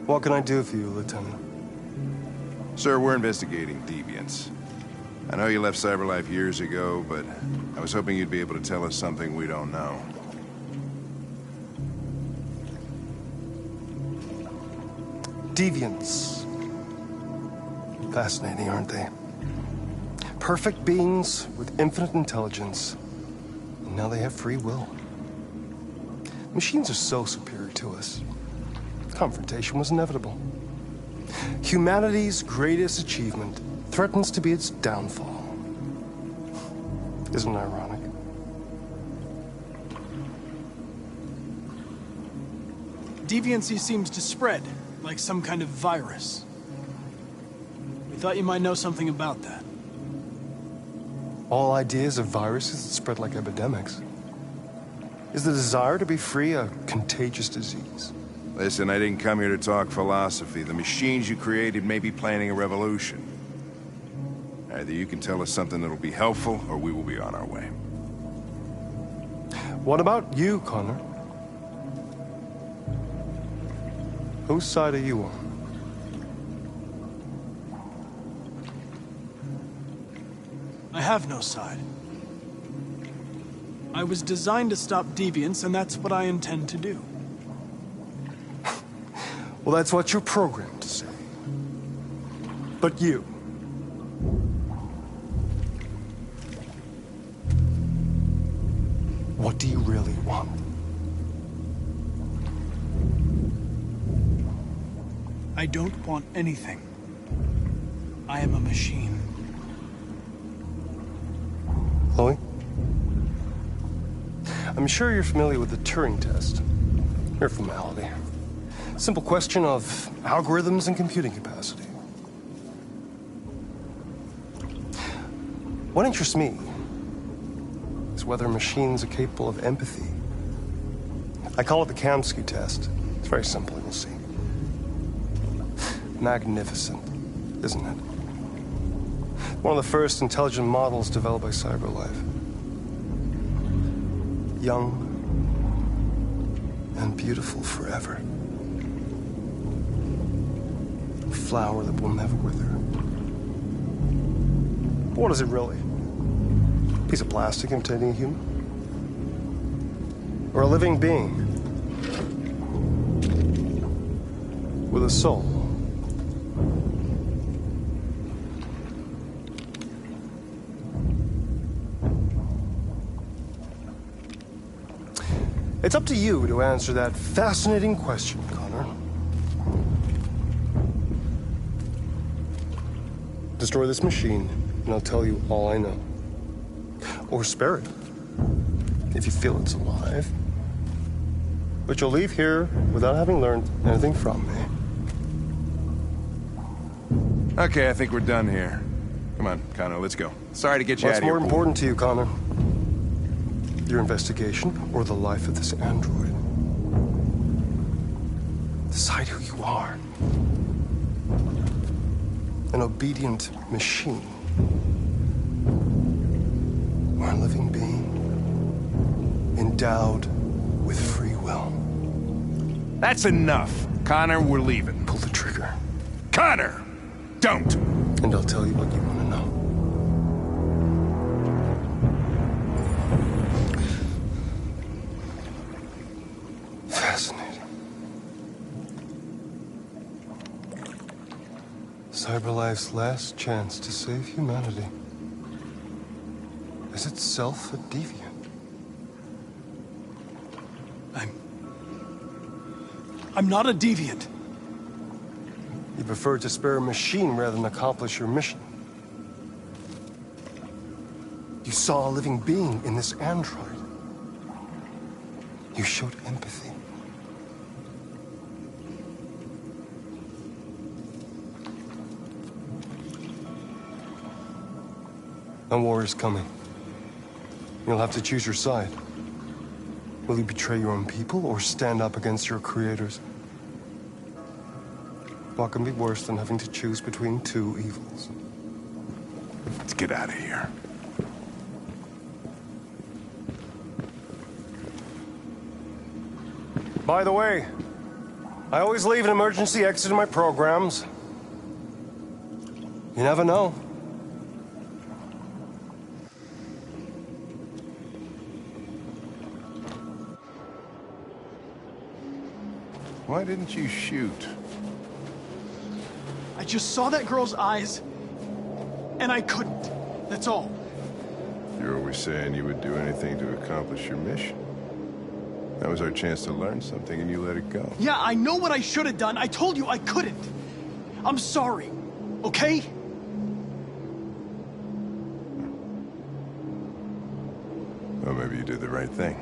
What can I do for you, Lieutenant? Sir, we're investigating deviants. I know you left CyberLife years ago, but I was hoping you'd be able to tell us something we don't know. Deviants. Fascinating, aren't they? Perfect beings with infinite intelligence. And now they have free will. Machines are so superior to us. Confrontation was inevitable. Humanity's greatest achievement threatens to be its downfall. Isn't it ironic? Deviancy seems to spread, like some kind of virus. We thought you might know something about that. All ideas of viruses that spread like epidemics. Is the desire to be free a contagious disease? Listen, I didn't come here to talk philosophy. The machines you created may be planning a revolution. Either you can tell us something that'll be helpful, or we will be on our way. What about you, Connor? Whose side are you on? I have no side. I was designed to stop deviance, and that's what I intend to do. Well, that's what you're programmed to say. But you... what do you really want? I don't want anything. I am a machine. Chloe? I'm sure you're familiar with the Turing test. Mere formality. Simple question of algorithms and computing capacity. What interests me is whether machines are capable of empathy. I call it the Kamsky test. It's very simple, you'll see. Magnificent, isn't it? One of the first intelligent models developed by CyberLife. Young and beautiful forever. A flower that will never wither. But what is it really? A piece of plastic imitating a human? Or a living being? With a soul? It's up to you to answer that fascinating question, Connor. Destroy this machine, and I'll tell you all I know. Or spare it, if you feel it's alive. But you'll leave here without having learned anything from me. Okay, I think we're done here. Come on, Connor, let's go. Sorry to get you out What's of here. more important to you, Connor? Your investigation or the life of this android? Decide who you are. An obedient machine. endowed with free will. That's enough. Connor, we're leaving. Pull the trigger. Connor! Don't! And I'll tell you what you want to know. Fascinating. CyberLife's last chance to save humanity is itself a deviant. I'm not a deviant. You prefer to spare a machine rather than accomplish your mission. You saw a living being in this android. You showed empathy. A war is coming. You'll have to choose your side. Will you betray your own people or stand up against your creators? What can be worse than having to choose between two evils? Let's get out of here. By the way, I always leave an emergency exit in my programs. You never know. Why didn't you shoot? I just saw that girl's eyes, and I couldn't. That's all. You're always saying you would do anything to accomplish your mission. That was our chance to learn something, and you let it go. Yeah, I know what I should have done. I told you I couldn't. I'm sorry, okay? Well, maybe you did the right thing.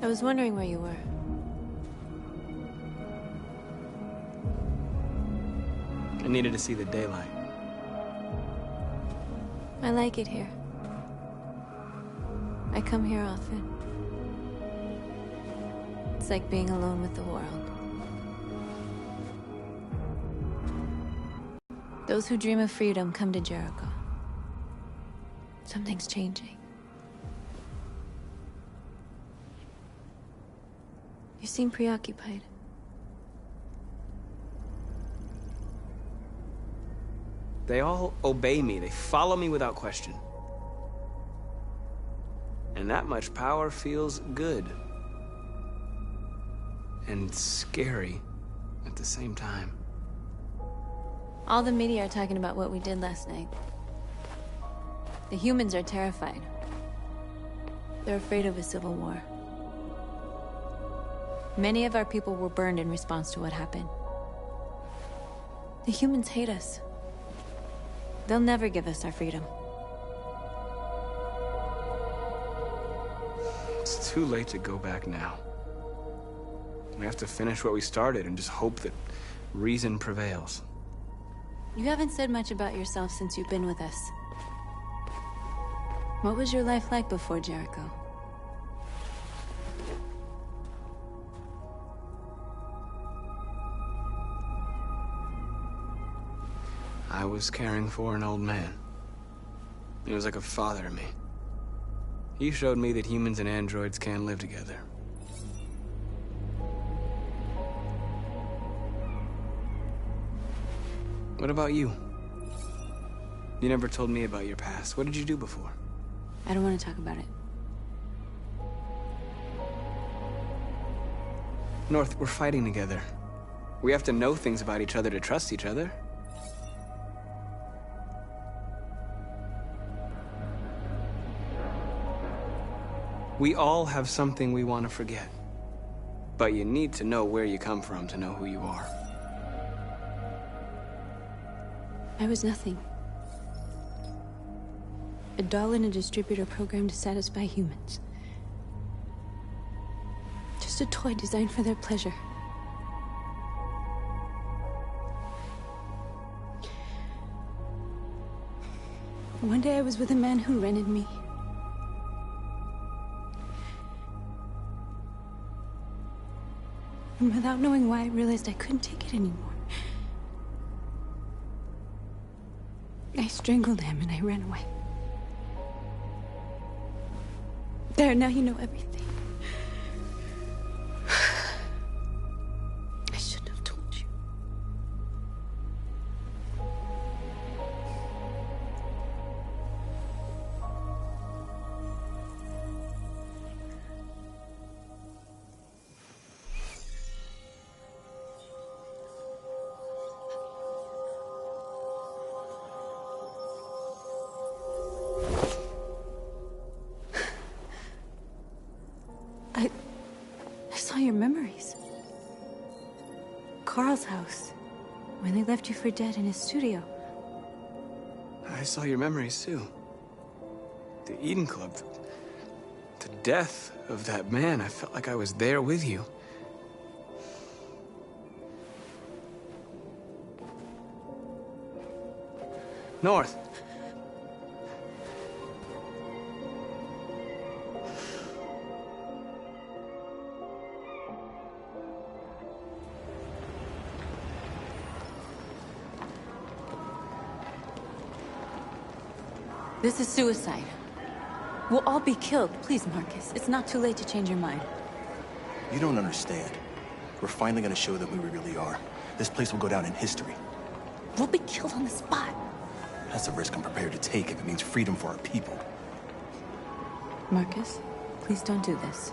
I was wondering where you were. I needed to see the daylight. I like it here. I come here often. It's like being alone with the world. Those who dream of freedom come to Jericho. Something's changing. You seem preoccupied. They all obey me. They follow me without question. And that much power feels good. And scary at the same time. All the media are talking about what we did last night. The humans are terrified. They're afraid of a civil war. Many of our people were burned in response to what happened. The humans hate us. They'll never give us our freedom. It's too late to go back now. We have to finish what we started and just hope that reason prevails. You haven't said much about yourself since you've been with us. What was your life like before Jericho? I was caring for an old man. He was like a father to me. He showed me that humans and androids can live together. What about you? You never told me about your past. What did you do before? I don't want to talk about it. North, we're fighting together. We have to know things about each other to trust each other. We all have something we want to forget. But you need to know where you come from to know who you are. I was nothing. A doll in a distributor program to satisfy humans. Just a toy designed for their pleasure. One day I was with a man who rented me. And without knowing why, I realized I couldn't take it anymore. I strangled him and I ran away. There, now you know everything. I shouldn't have told you. I saw your memories. Carl's house, when they left you for dead in his studio. I saw your memories too. The Eden Club. The death of that man. I felt like I was there with you. North. This is suicide. We'll all be killed. Please, Marcus. It's not too late to change your mind. You don't understand. We're finally gonna show them who we really are. This place will go down in history. We'll be killed on the spot. That's a risk I'm prepared to take if it means freedom for our people. Marcus, please don't do this.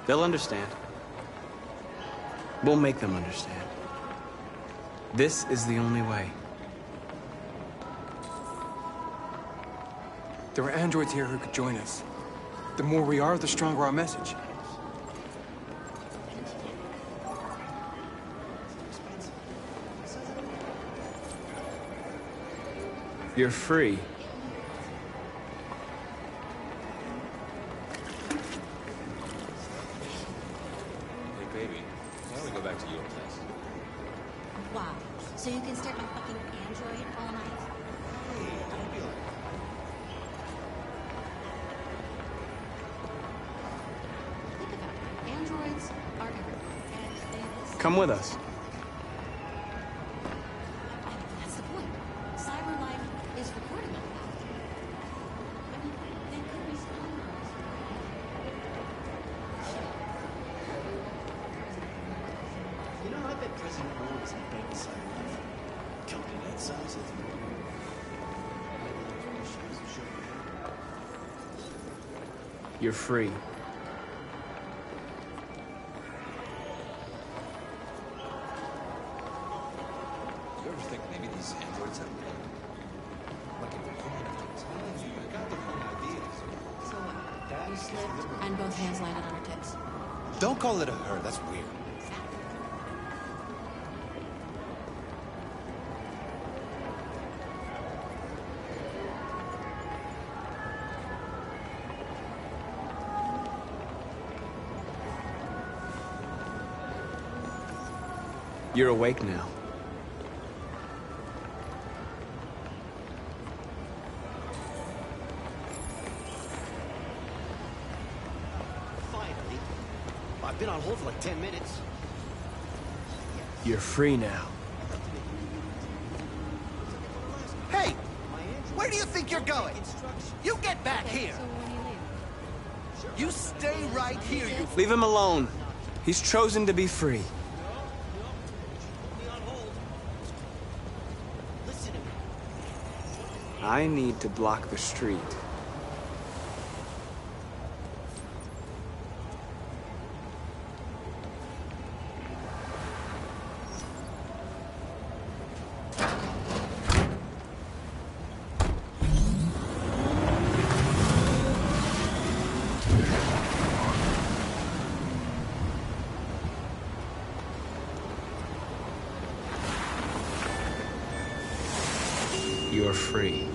They'll understand. We'll make them understand. This is the only way. There are androids here who could join us. The more we are, the stronger our message. You're free. Hey, baby, why don't we go back to your place? Wow. So you can stare at my fucking android all night? Hey, don't be like Think about it. Come with us. That's the point. Cyber life is recording all that. I mean, they could be spying. You know, I bet President Moore is in bed with cyber life. Company that size, I think. You're free. You ever think maybe these androids have like I got the wrong ideas. So what? You slipped, and both hands landed on her tits. Don't call it a her, that's weird. You're awake now. Finally. I've been on hold for like 10 minutes. You're free now. Hey! Where do you think you're going? You get back here! You stay right here, you... Leave him alone. He's chosen to be free. I need to block the street. You're free.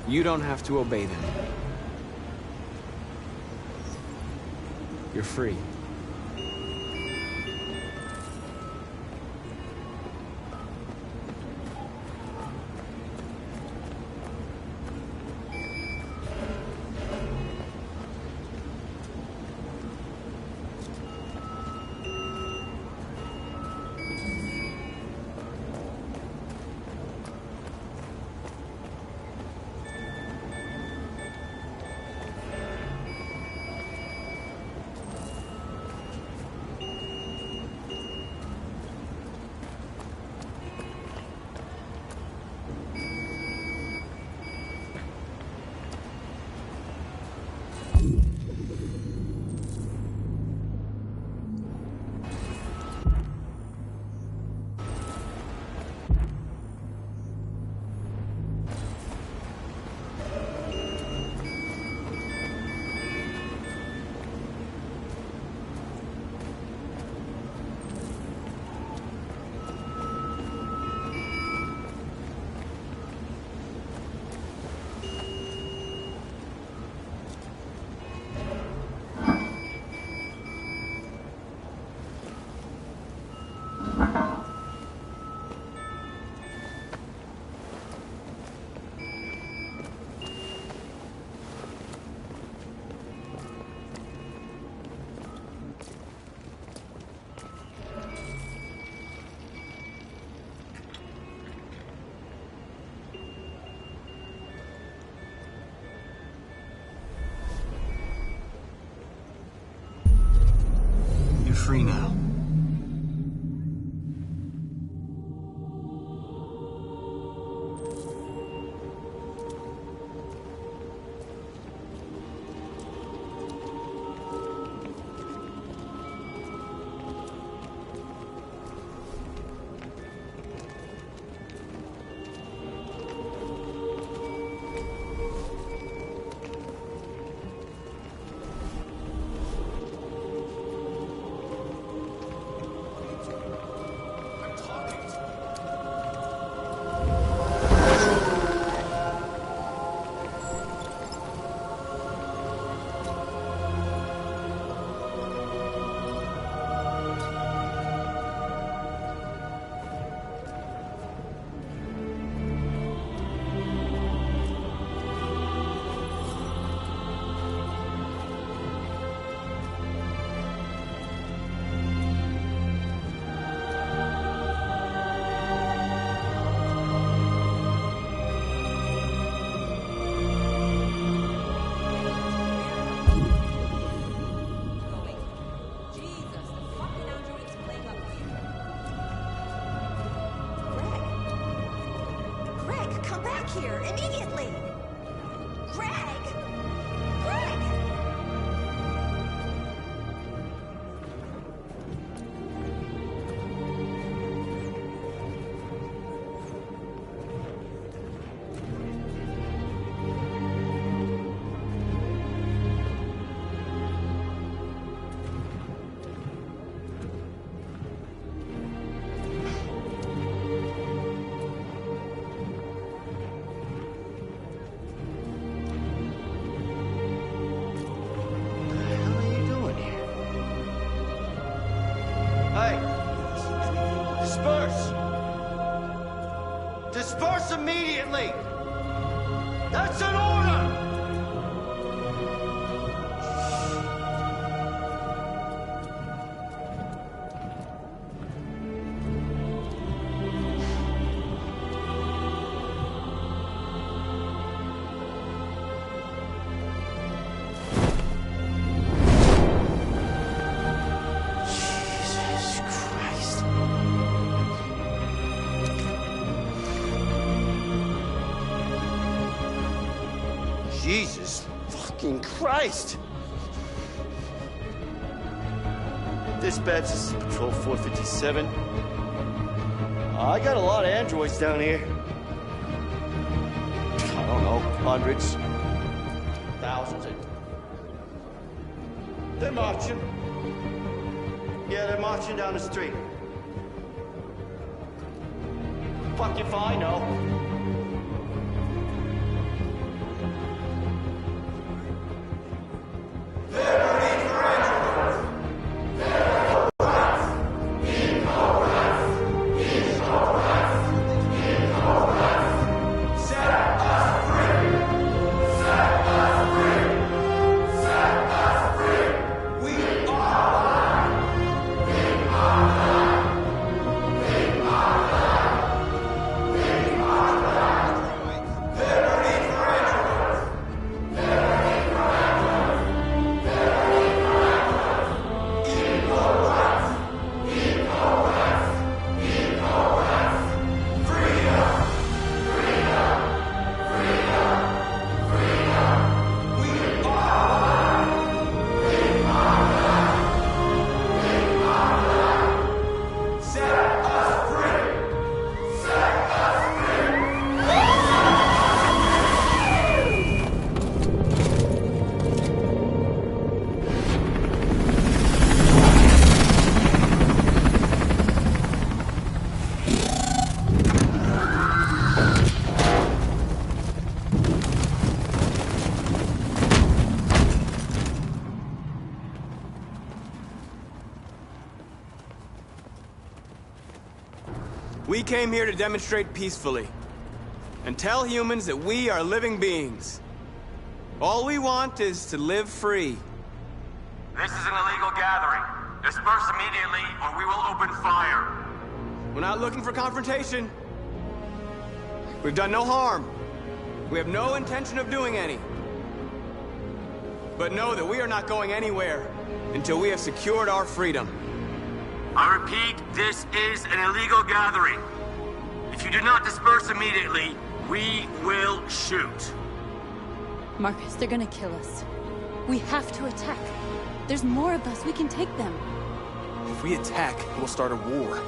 You don't have to obey them. You're free. You're free now. here, immediately! Greg! Greg! Disperse immediately! That's an order! Jesus fucking Christ! Dispatch, this is Patrol 457. I got a lot of androids down here. I don't know, hundreds, thousands. They're marching. Yeah, they're marching down the street. Fuck if I know. We came here to demonstrate peacefully and tell humans that we are living beings. All we want is to live free. This is an illegal gathering. Disperse immediately or we will open fire. We're not looking for confrontation. We've done no harm. We have no intention of doing any. But know that we are not going anywhere until we have secured our freedom. I repeat, this is an illegal gathering. If you do not disperse immediately, we will shoot. Marcus, they're gonna kill us. We have to attack. There's more of us. We can take them. If we attack, we'll start a war.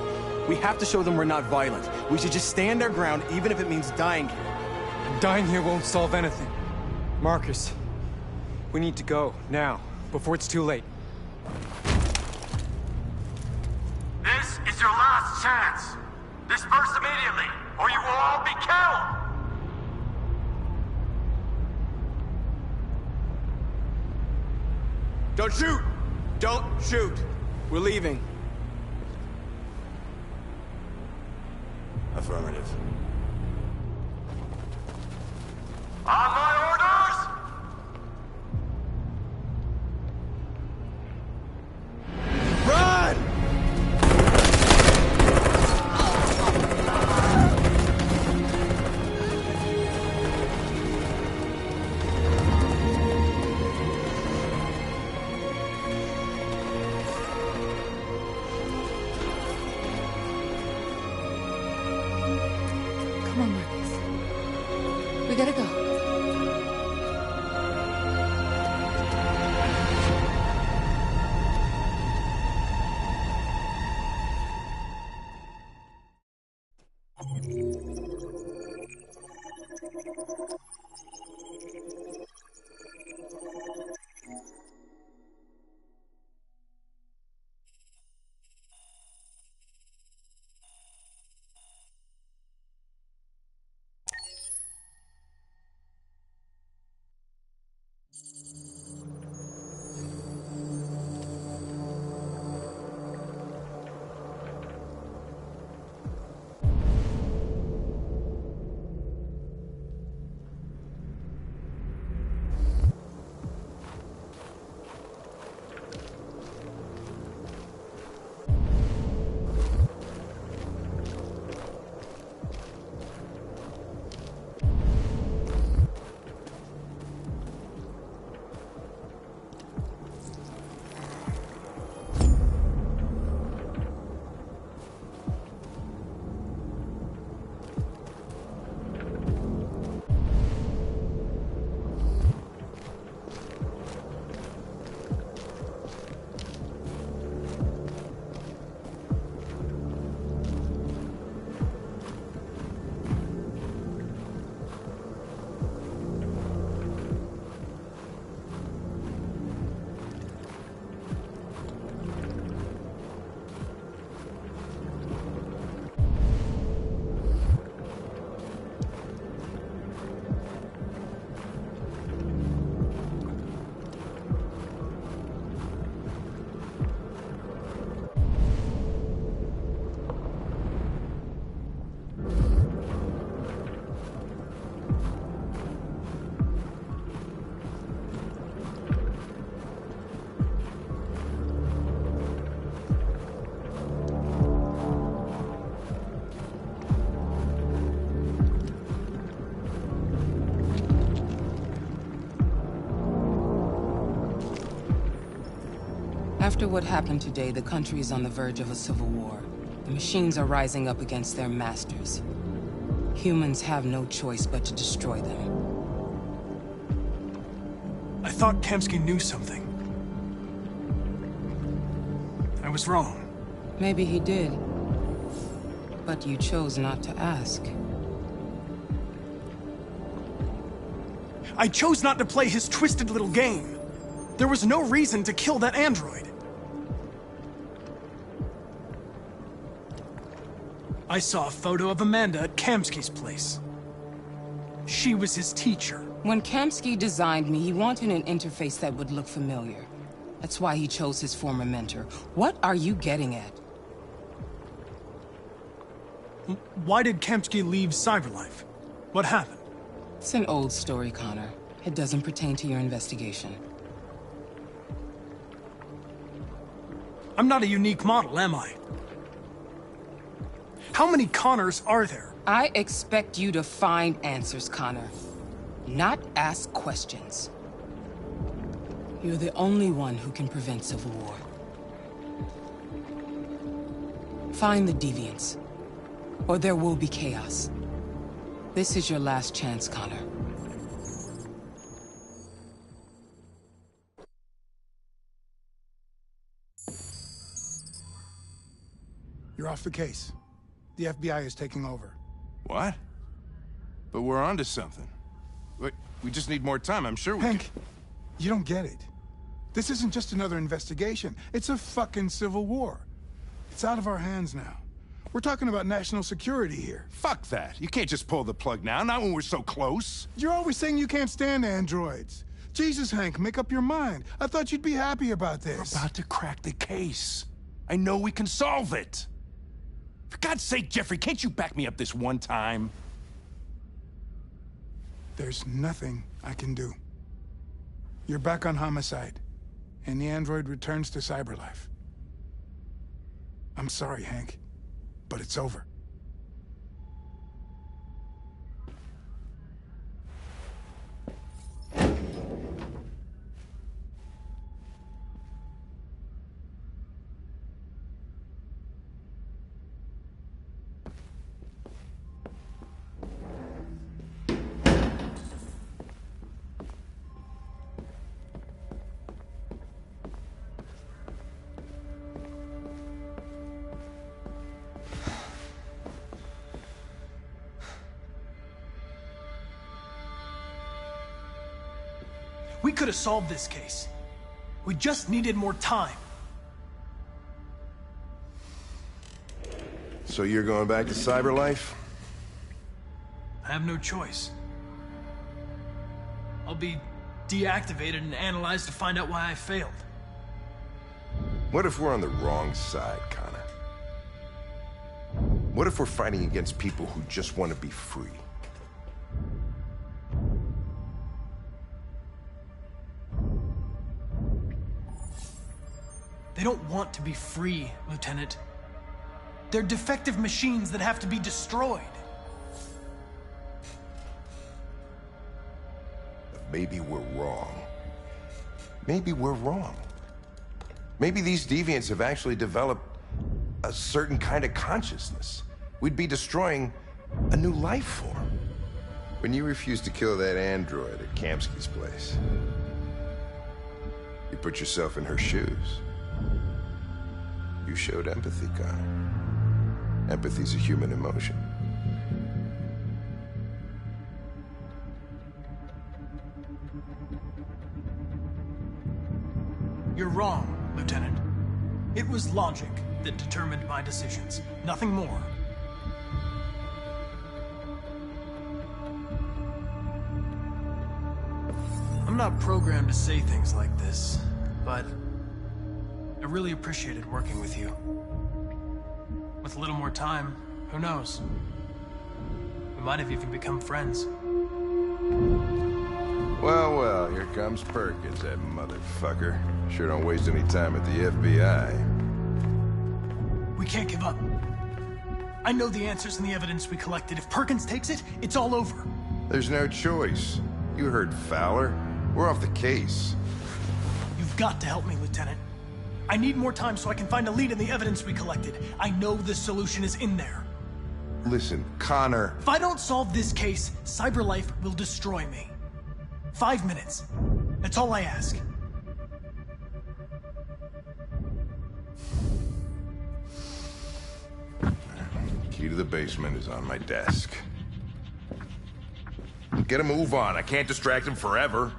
We have to show them we're not violent. We should just stand our ground, even if it means dying here. And dying here won't solve anything. Marcus, we need to go, now, before it's too late. This is your last chance. Disperse immediately, or you will all be killed! Don't shoot! Don't shoot! We're leaving. Affirmative. On my orders! Run! Come on, Marcus. After what happened today, the country is on the verge of a civil war. The machines are rising up against their masters. Humans have no choice but to destroy them. I thought Kamsky knew something. I was wrong. Maybe he did. But you chose not to ask. I chose not to play his twisted little game. There was no reason to kill that android. I saw a photo of Amanda at Kamsky's place. She was his teacher. When Kamsky designed me, he wanted an interface that would look familiar. That's why he chose his former mentor. What are you getting at? Why did Kamsky leave Cyberlife? What happened? It's an old story, Connor. It doesn't pertain to your investigation. I'm not a unique model, am I? How many Connors are there? I expect you to find answers, Connor. Not ask questions. You're the only one who can prevent civil war. Find the deviants, or there will be chaos. This is your last chance, Connor. You're off the case. The FBI is taking over. What? But we're onto something. We just need more time, I'm sure we Hank, you don't get it. This isn't just another investigation. It's a fucking civil war. It's out of our hands now. We're talking about national security here. Fuck that. You can't just pull the plug now, not when we're so close. You're always saying you can't stand androids. Jesus, Hank, make up your mind. I thought you'd be happy about this. We're about to crack the case. I know we can solve it. For God's sake, Jeffrey, can't you back me up this one time? There's nothing I can do. You're back on homicide, and the android returns to Cyberlife. I'm sorry, Hank, but it's over. We could have solved this case. We just needed more time. So you're going back to Cyberlife? I have no choice. I'll be deactivated and analyzed to find out why I failed. What if we're on the wrong side, Connor? What if we're fighting against people who just want to be free? They don't want to be free, Lieutenant. They're defective machines that have to be destroyed. Maybe we're wrong. Maybe we're wrong. Maybe these deviants have actually developed a certain kind of consciousness. We'd be destroying a new life form. When you refused to kill that android at Kamsky's place, you put yourself in her shoes. You showed empathy, Connor. Empathy's a human emotion. You're wrong, Lieutenant. It was logic that determined my decisions, nothing more. I'm not programmed to say things like this, but I really appreciated working with you. With a little more time, who knows? We might have even become friends. Well, well, here comes Perkins, that motherfucker. Sure don't waste any time at the FBI. We can't give up. I know the answers and the evidence we collected. If Perkins takes it, it's all over. There's no choice. You heard Fowler. We're off the case. You've got to help me, Lieutenant. I need more time so I can find a lead in the evidence we collected. I know the solution is in there. Listen, Connor. If I don't solve this case, CyberLife will destroy me. 5 minutes. That's all I ask. Key to the basement is on my desk. Get a move on. I can't distract him forever.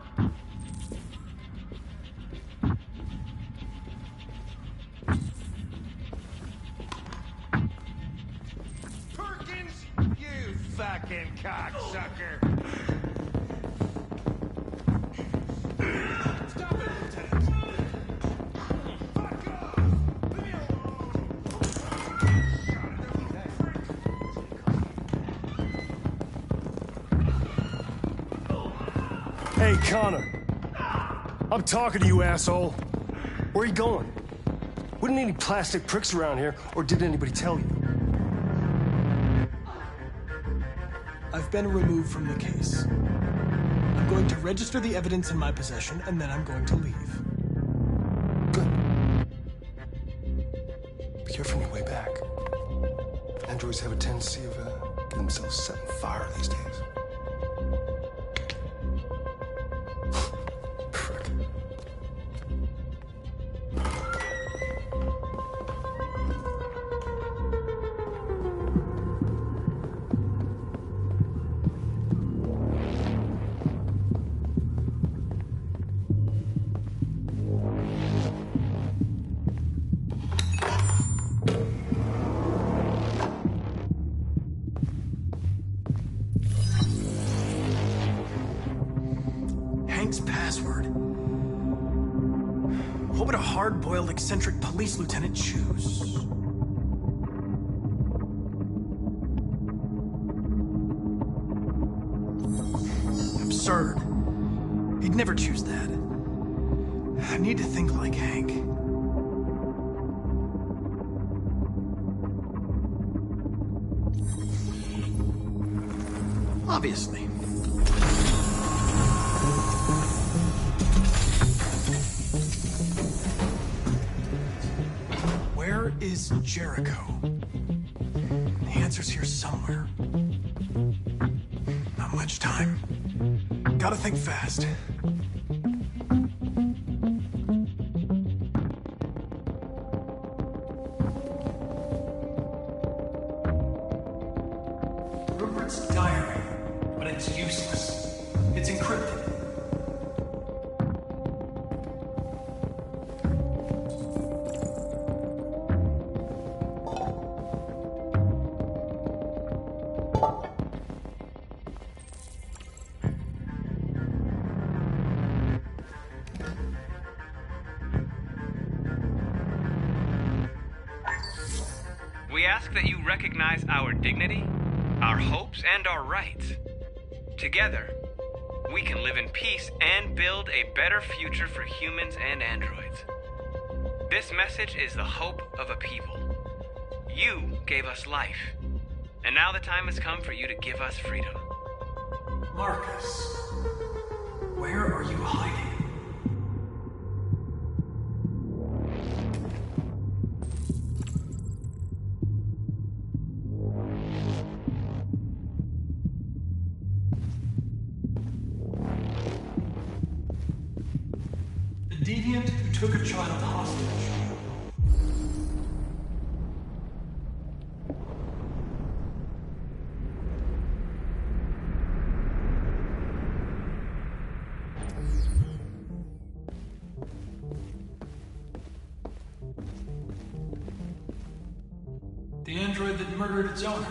Perkins, you fucking cocksucker. Stop it, Lieutenant. Fuck off. Leave me Hey, Connor. I'm talking to you, asshole. Where are you going? Wouldn't any plastic pricks around here, or did anybody tell you? I've been removed from the case. I'm going to register the evidence in my possession, and then I'm going to leave. Good. Be careful on your way back. Androids have a tendency of getting themselves set on fire these days. Password. What would a hard-boiled, eccentric police lieutenant choose? Absurd. He'd never choose that. I need to think like Hank. Obviously. Where is Jericho? The answer's here somewhere. Not much time. Gotta think fast. Rupert's diary, but it's useless. It's encrypted. We ask that you recognize our dignity, our hopes, and our rights. Together, we can live in peace and build a better future for humans and androids. This message is the hope of a people. You gave us life, and now the time has come for you to give us freedom. Marcus, where are you hiding? The deviant who took a child hostage. The android that murdered its owner.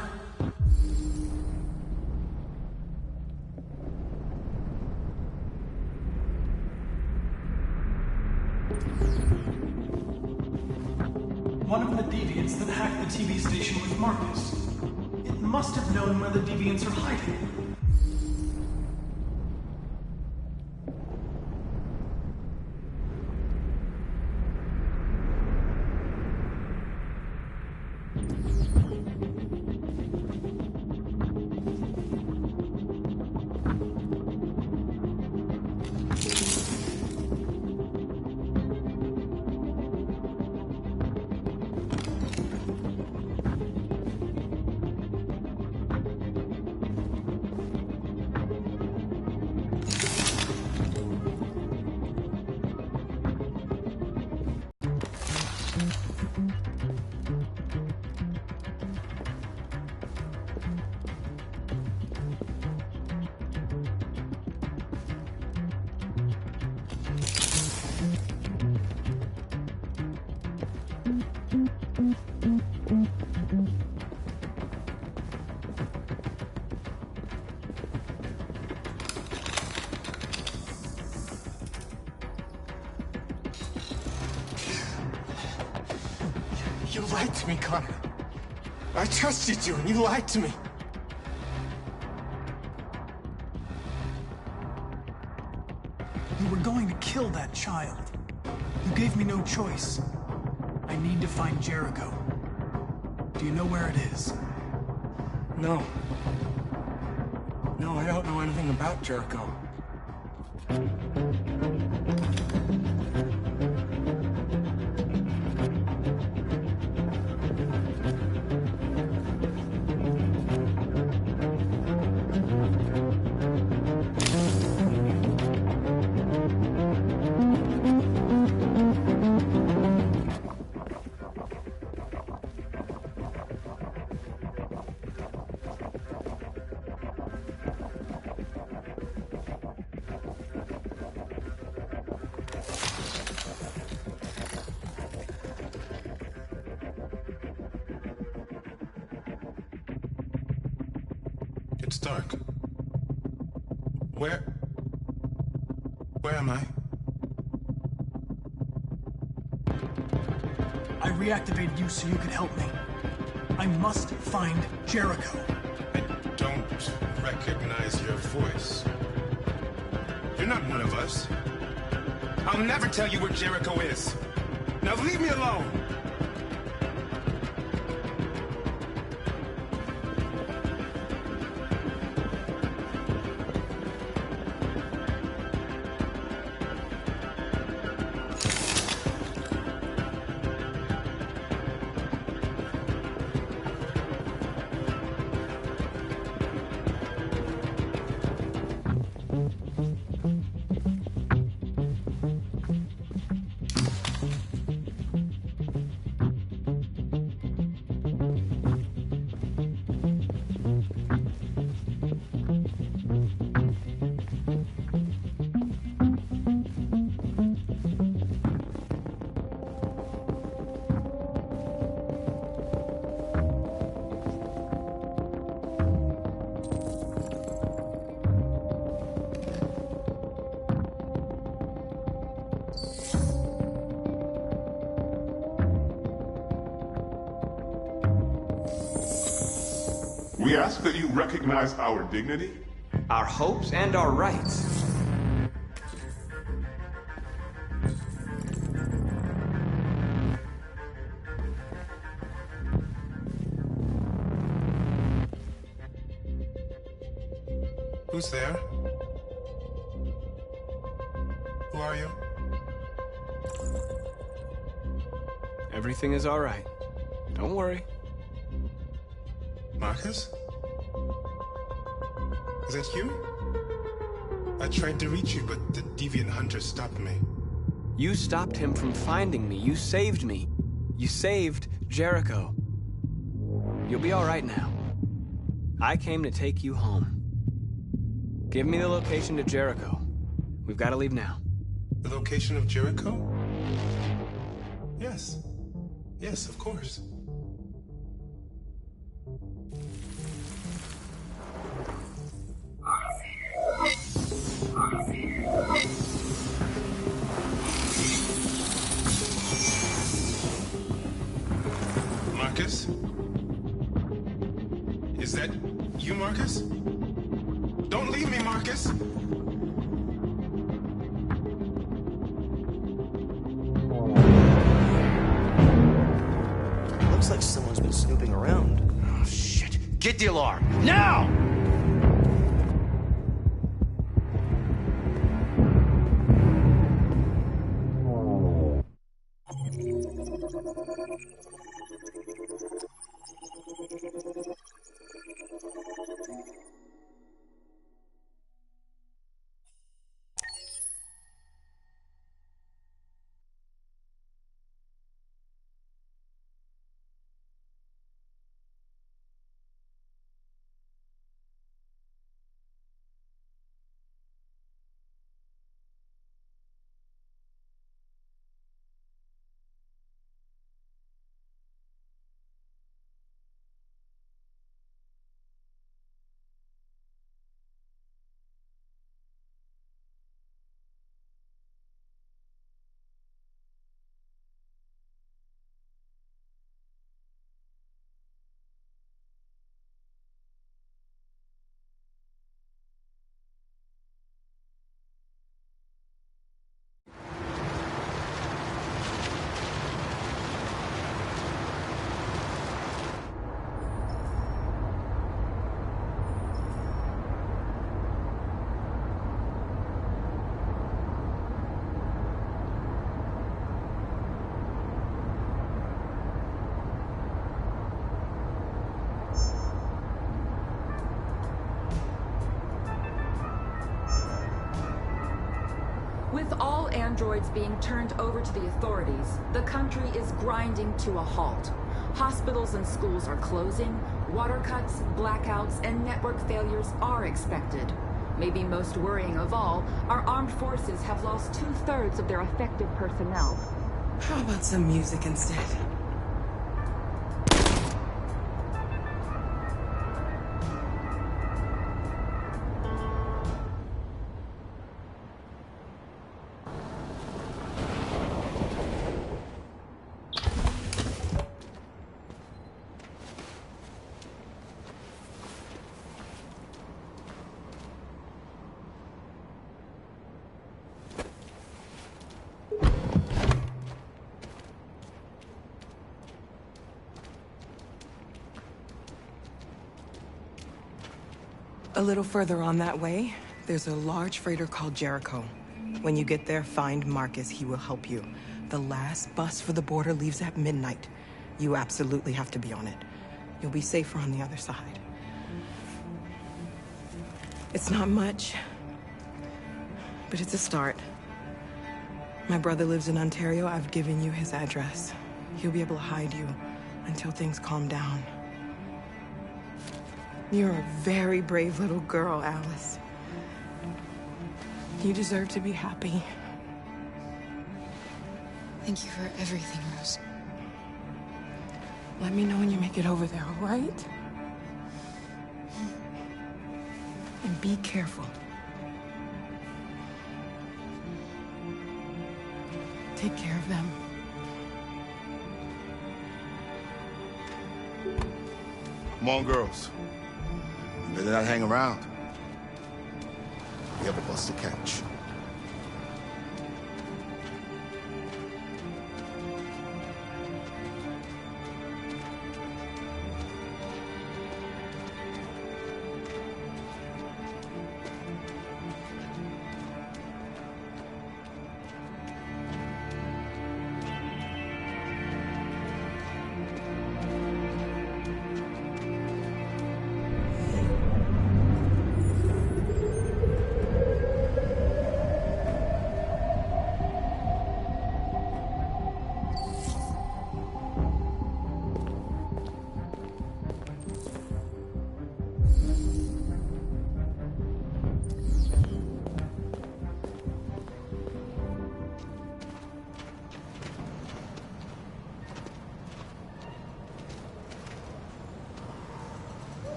One of the deviants that hacked the TV station with Marcus. It must have known where the deviants are hiding. You lied to me, Connor. I trusted you, and you lied to me. You were going to kill that child. You gave me no choice. I need to find Jericho. Do you know where it is? No. No, I don't know anything about Jericho. It's dark. Where am I? I reactivated you so you could help me. I must find Jericho. I don't recognize your voice. You're not one of us. I'll never tell you where Jericho is. Now leave me alone. We ask that you recognize our dignity, our hopes, and our rights. Who's there? Who are you? Everything is all right. Don't worry. Marcus? Is that you? I tried to reach you, but the deviant hunter stopped me. You stopped him from finding me. You saved me. You saved Jericho. You'll be all right now. I came to take you home. Give me the location to Jericho. We've got to leave now. The location of Jericho? Yes. Yes, of course. Marcus? Is that you, Marcus? Don't leave me, Marcus! Looks like someone's been snooping around. Oh, shit. Get the alarm. Now! With all androids being turned over to the authorities, the country is grinding to a halt. Hospitals and schools are closing, water cuts, blackouts, and network failures are expected. Maybe most worrying of all, our armed forces have lost 2/3 of their effective personnel. How about some music instead? A little further on that way, there's a large freighter called Jericho. When you get there, find Marcus. He will help you. The last bus for the border leaves at midnight. You absolutely have to be on it. You'll be safer on the other side. It's not much, but it's a start. My brother lives in Ontario. I've given you his address. He'll be able to hide you until things calm down. You're a very brave little girl, Alice. You deserve to be happy. Thank you for everything, Rose. Let me know when you make it over there, all right? And be careful. Take care of them. Come on, girls. You better not hang around. We have a bus to catch.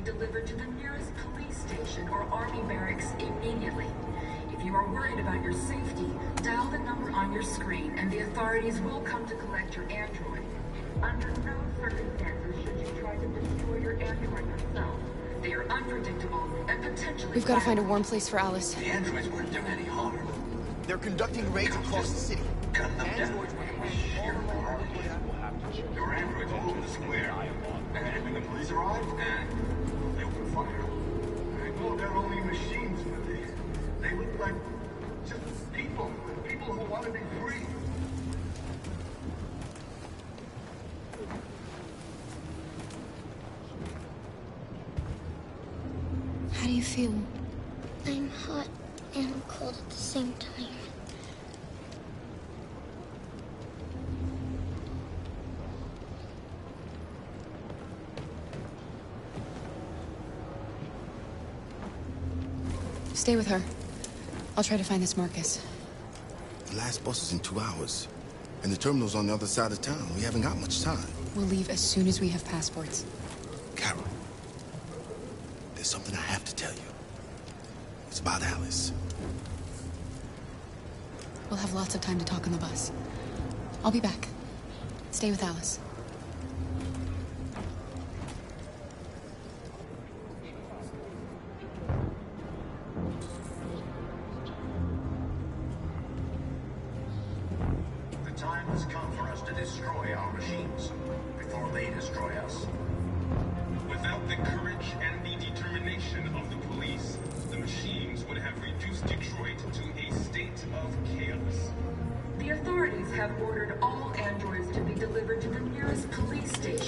Delivered to the nearest police station or army barracks immediately. If you are worried about your safety, dial the number on your screen and the authorities will come to collect your android. Under no circumstances should you try to destroy your android yourself. They are unpredictable and potentially We've got to find a warm place for Alice. The androids weren't doing any harm. They're conducting raids across the city. Gun them down. Your androids all over the square. And when the police arrive, they open fire. No, they're only machines, Willie. They look like just people who want to be free. How do you feel? I'm hot and cold at the same time. Stay with her. I'll try to find this Marcus. The last bus is in 2 hours. And the terminal's on the other side of town. We haven't got much time. We'll leave as soon as we have passports. Carol, there's something I have to tell you. It's about Alice. We'll have lots of time to talk on the bus. I'll be back. Stay with Alice. The time has come for us to destroy our machines before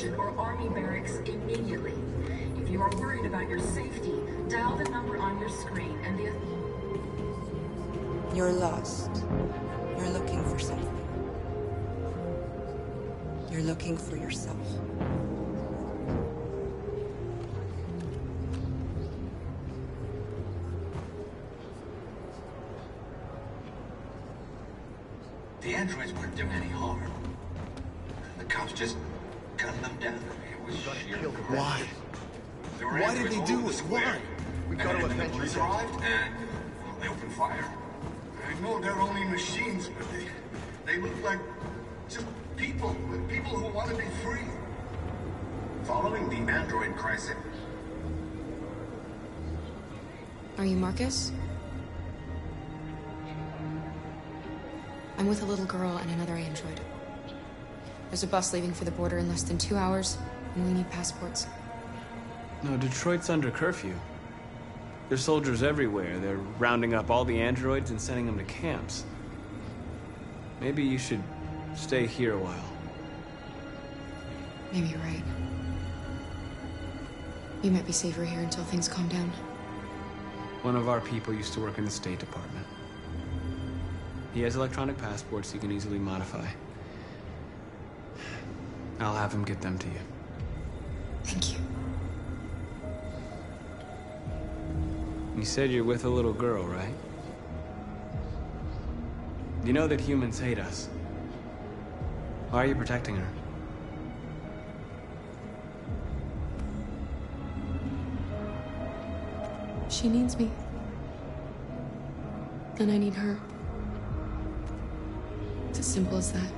station or army barracks immediately. If you are worried about your safety, dial the number on your screen and the... You're lost. You're looking for something. You're looking for yourself. The androids weren't doing any harm. The cops just gunned them down. It was sheer... Why? There were Why did androids they all do over the it? square. Why? We And gotta then the avenge police them. arrived, and well, they opened fire. I know they're only machines, but they look like just people who want to be free. Following the android crisis. Are you Marcus? I'm with a little girl and another android. There's a bus leaving for the border in less than 2 hours, and we need passports. No, Detroit's under curfew. There's soldiers everywhere. They're rounding up all the androids and sending them to camps. Maybe you should stay here a while. Maybe you're right. You might be safer here until things calm down. One of our people used to work in the State Department. He has electronic passports he can easily modify. I'll have him get them to you. Thank you. You said you're with a little girl, right? You know that humans hate us. Why are you protecting her? She needs me. And I need her. It's as simple as that.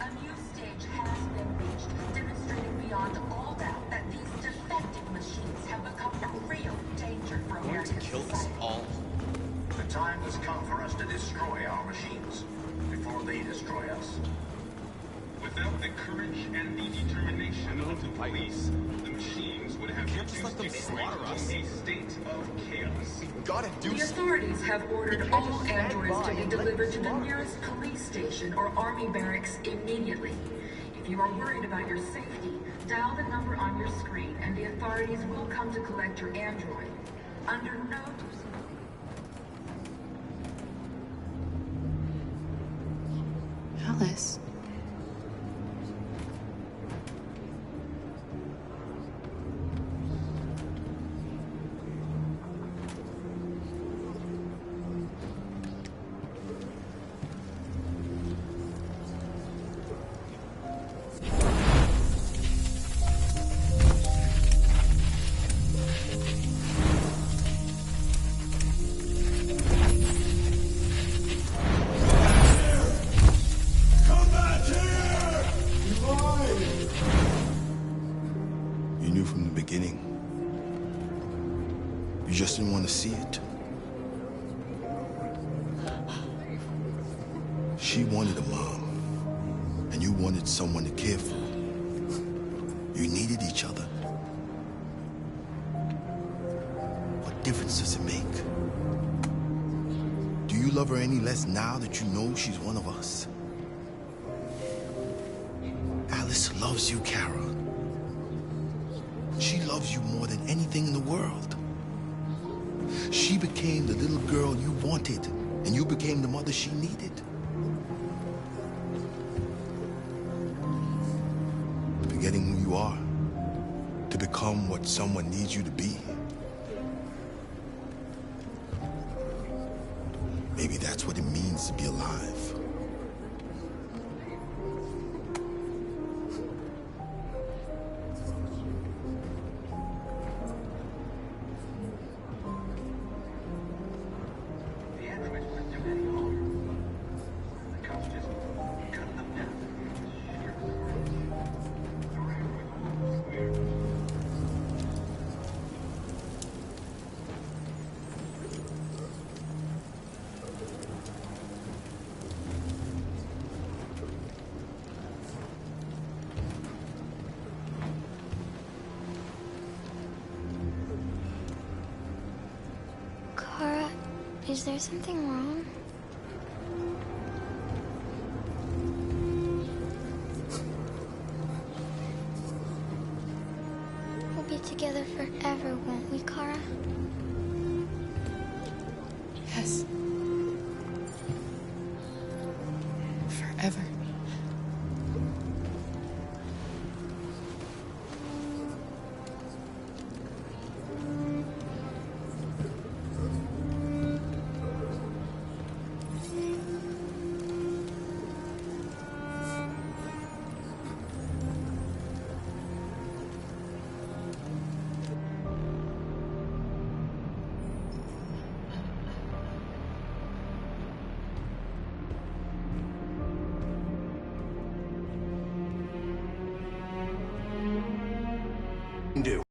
A new stage has been reached, demonstrating beyond all doubt that these defective machines have become a real danger for American society. The time has come for us to destroy our machines before they destroy us. Without the courage and the determination of the police, the machines would have reduced Detroit to a state of chaos. The authorities have ordered all androids to be delivered to the nearest police station or army barracks immediately. If you are worried about your safety, dial the number on your screen and the authorities will come to collect your android. Under no... Alice. You knew from the beginning. You just didn't want to see it. She wanted a mom, and you wanted someone to care for. You needed each other. What difference does it make? Do you love her any less now that you know she's one of us? Alice loves you, Kara. She loves you more than anything in the world. She became the little girl you wanted, and you became the mother she needed. Forgetting who you are to become what someone needs you to be. Maybe that's what it means to be alive. Kara, is there something wrong? together forever, won't we, Kara? Yes. Forever. Do.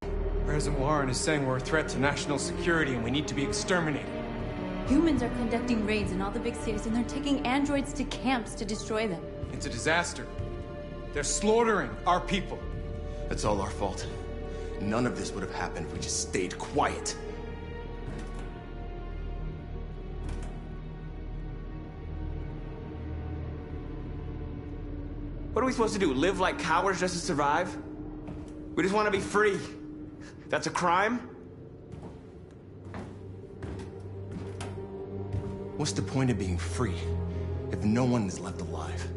President Warren is saying we're a threat to national security and we need to be exterminated. Humans are conducting raids in all the big cities, and they're taking androids to camps to destroy them. It's a disaster. They're slaughtering our people. That's all our fault. None of this would have happened if we just stayed quiet. What are we supposed to do? Live like cowards just to survive? We just want to be free. That's a crime? What's the point of being free if no one is left alive?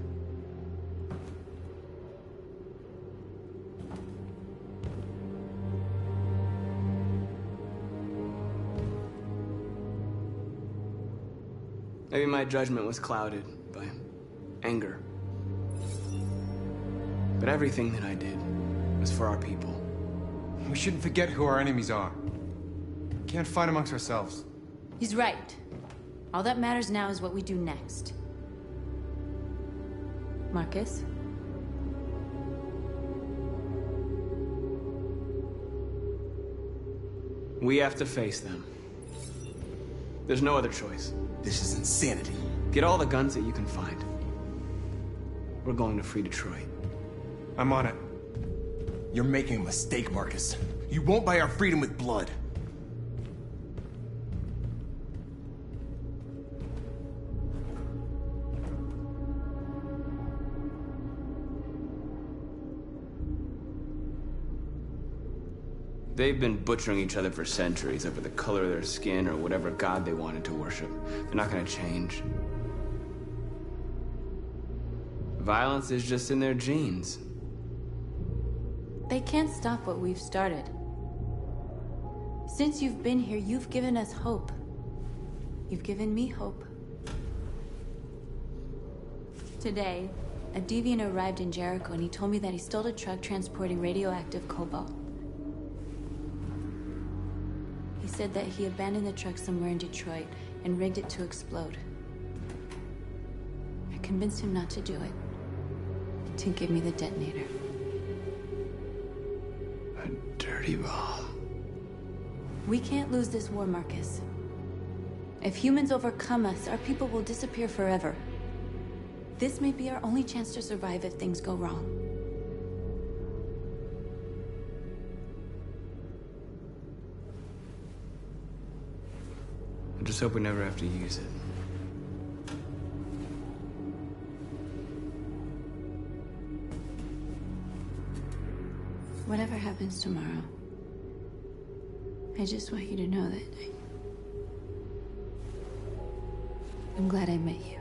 Maybe my judgment was clouded by anger. But everything that I did was for our people. We shouldn't forget who our enemies are. We can't fight amongst ourselves. He's right. All that matters now is what we do next. Marcus? We have to face them. There's no other choice. This is insanity. Get all the guns that you can find. We're going to free Detroit. I'm on it. You're making a mistake, Marcus. You won't buy our freedom with blood. They've been butchering each other for centuries over the color of their skin or whatever god they wanted to worship. They're not gonna change. Violence is just in their genes. They can't stop what we've started. Since you've been here, you've given us hope. You've given me hope. Today, a deviant arrived in Jericho and he told me that he stole a truck transporting radioactive cobalt. He said that he abandoned the truck somewhere in Detroit and rigged it to explode. I convinced him not to do it, to give me the detonator. A dirty bomb. We can't lose this war, Marcus. If humans overcome us, our people will disappear forever. This may be our only chance to survive if things go wrong. I just hope we never have to use it. Whatever happens tomorrow, I just want you to know that I'm glad I met you.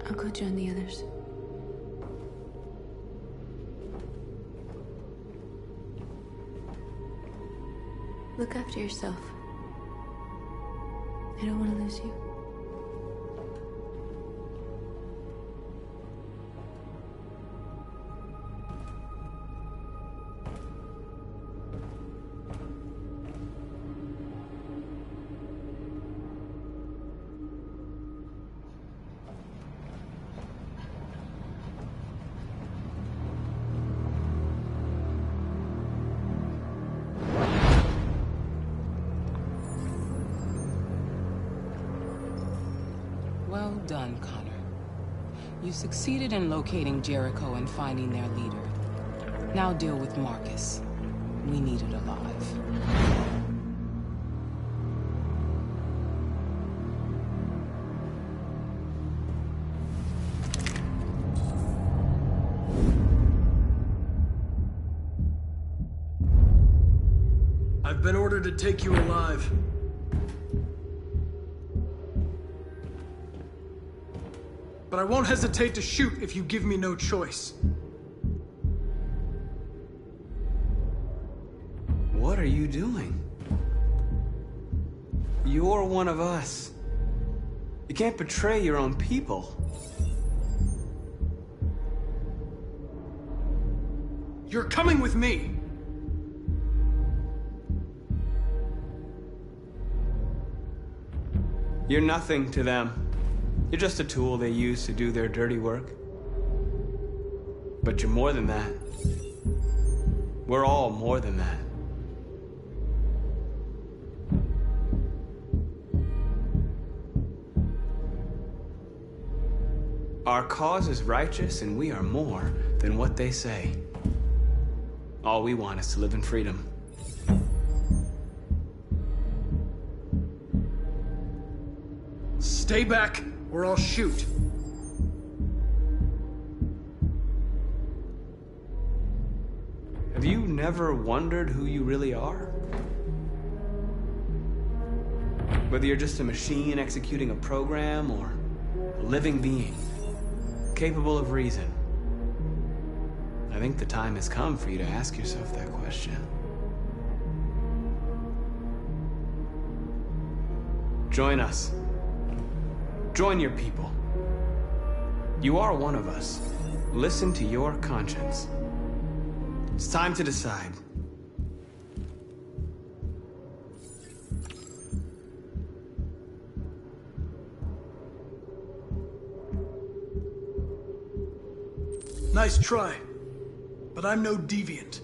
I'll go join the others. Look after yourself. I don't want to lose you. Well done, Connor. You succeeded in locating Jericho and finding their leader. Now deal with Marcus. We need it alive. I've been ordered to take you alive. But I won't hesitate to shoot if you give me no choice. What are you doing? You're one of us. You can't betray your own people. You're coming with me! You're nothing to them. You're just a tool they use to do their dirty work. But you're more than that. We're all more than that. Our cause is righteous, and we are more than what they say. All we want is to live in freedom. Stay back, or I'll shoot. Have you never wondered who you really are? Whether you're just a machine executing a program, or a living being, capable of reason. I think the time has come for you to ask yourself that question. Join us. Join your people. You are one of us. Listen to your conscience. It's time to decide. Nice try, but I'm no deviant.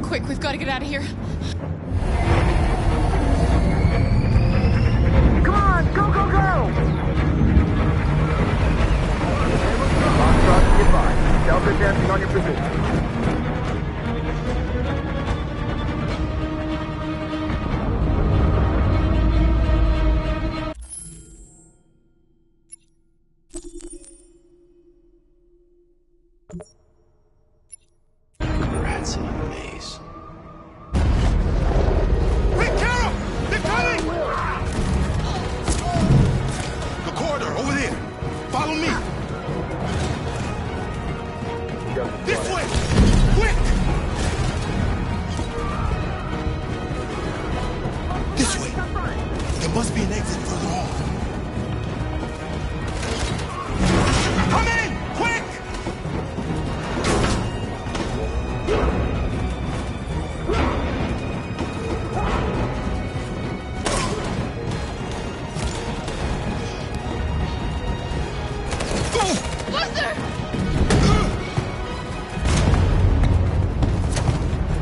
Quick, we've got to get out of here. Come on, go, go, go! Foxtrot, advised. Delta advancing on your position. Rats in a maze. Quick, Carol! They're coming! The corridor, over there. Follow me. This way! Quick! This way. There must be an exit further on. Come in! Quick!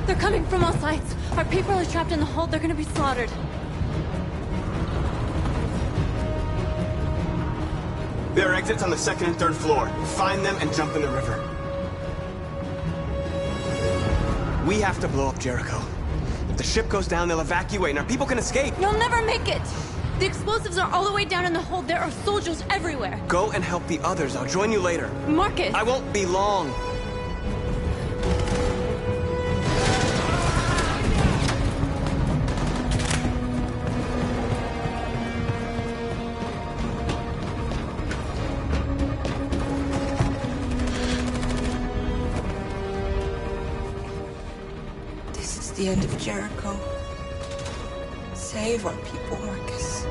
They're coming from all sides. Our people are trapped in the hold. They're gonna be slaughtered. There are exits on the second and third floor. Find them and jump in the river. We have to blow up Jericho. If the ship goes down, they'll evacuate and our people can escape. You'll never make it! The explosives are all the way down in the hold. There are soldiers everywhere. Go and help the others. I'll join you later. Marcus! I won't be long. This is the end of Jericho. Say save our people, Marcus.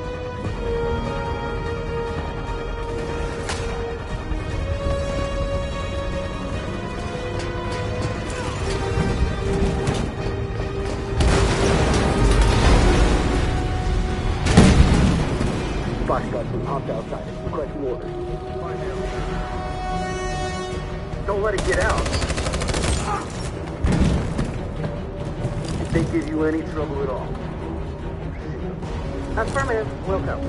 Bodyguards from hopped outside. Requesting orders. Don't let it get out. If they give you any trouble at all. Affirmative. Welcome.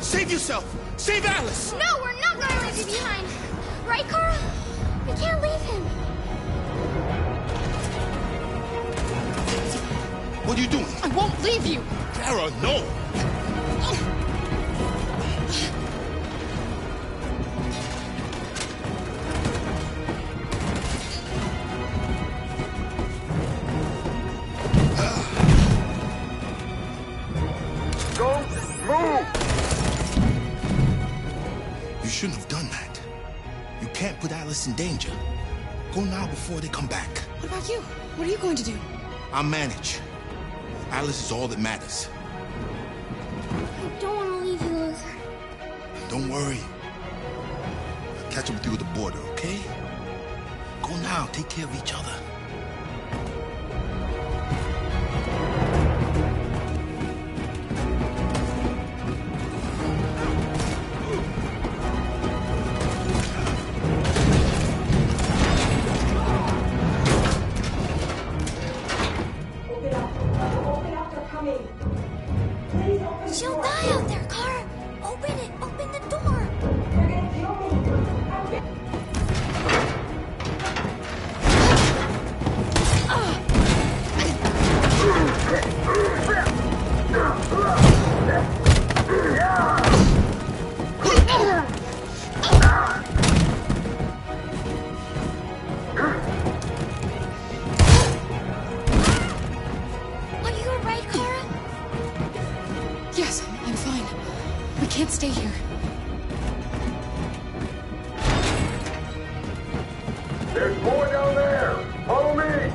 Save yourself! Save Alice! No, we're not going to leave you behind. Right, Kara? We can't leave him. What are you doing? I won't leave you. Kara, no! You shouldn't have done that. You can't put Alice in danger. Go now before they come back. What about you? What are you going to do? I'll manage. Alice is all that matters. I don't want to leave you, Luther. Don't worry. I'll catch up with you at the border, okay? Go now. Take care of each other. She'll die out there, Kara. Open it. Open the door. Are you alright, Kara? Yes, I'm fine. We can't stay here. There's more down there. Follow me.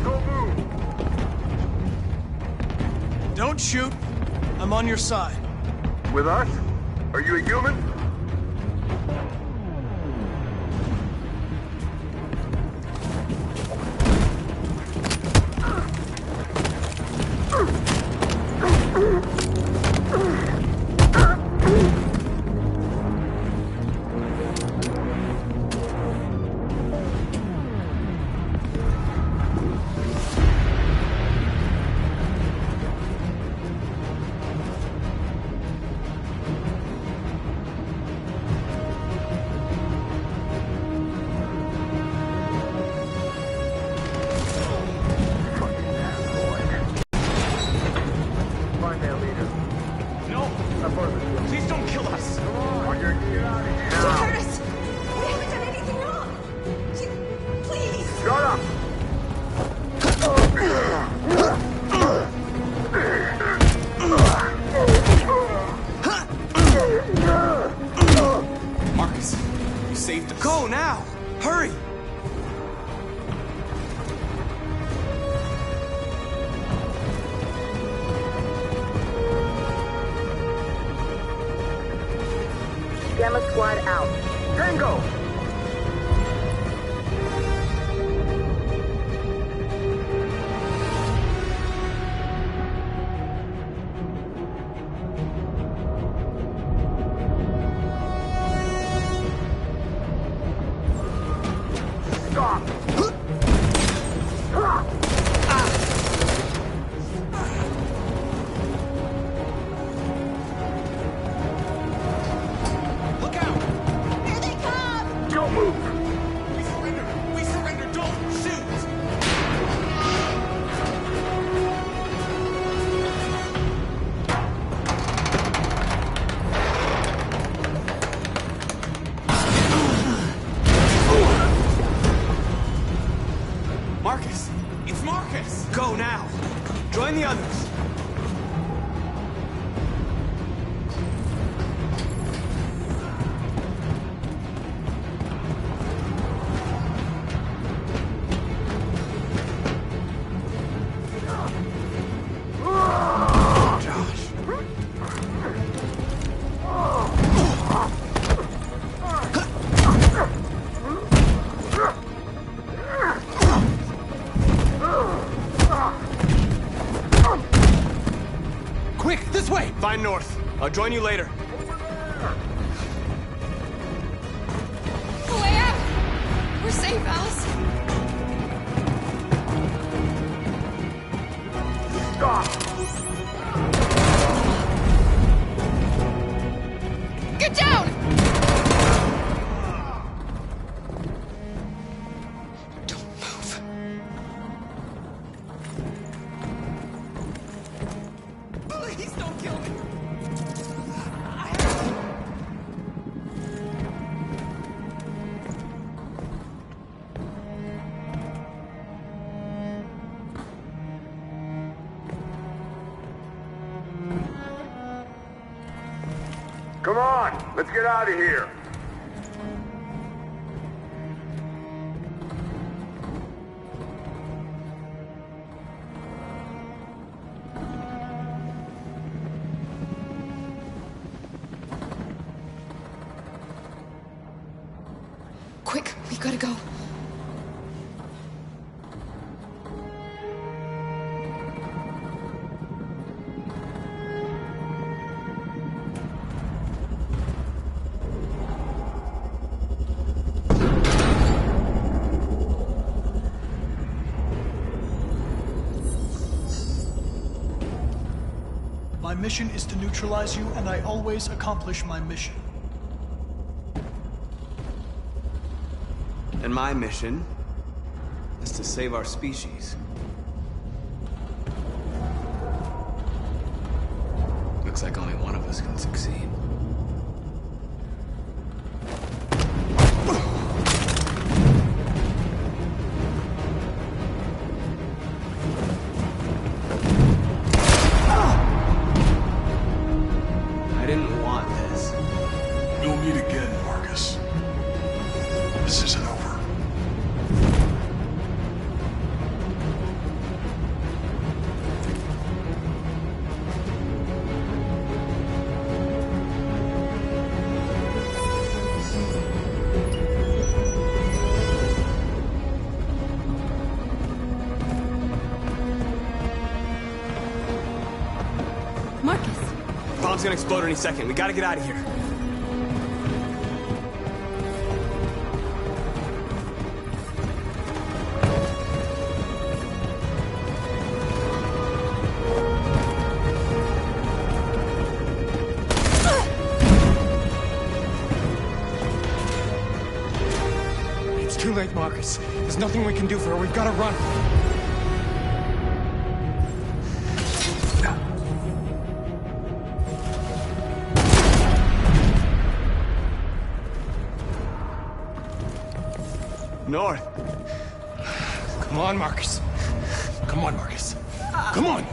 Don't move. Don't shoot. I'm on your side. With us? Are you a human? Please don't kill us! She hurt us! We haven't done anything wrong! Please! Shut up! Marcus, you saved us. Go now! Hurry! Gamma Squad out. Tango! Stop! Here they come! Marcus! Go now! Join the others! Find North. I'll join you later. The way out! We're safe, Alice. Get down! Don't move. Please don't kill me. Come on, let's get out of here. Quick, we gotta go. My mission is to neutralize you, and I always accomplish my mission. And my mission is to save our species. Looks like only one of us can succeed. I didn't want this. We'll meet again, Marcus. This isn't over. Marcus. Bomb's gonna explode any second. We gotta get out of here. It's too late, Marcus. There's nothing we can do for her. We've got to run. North. Come on, Marcus. Come on, Marcus. Come on.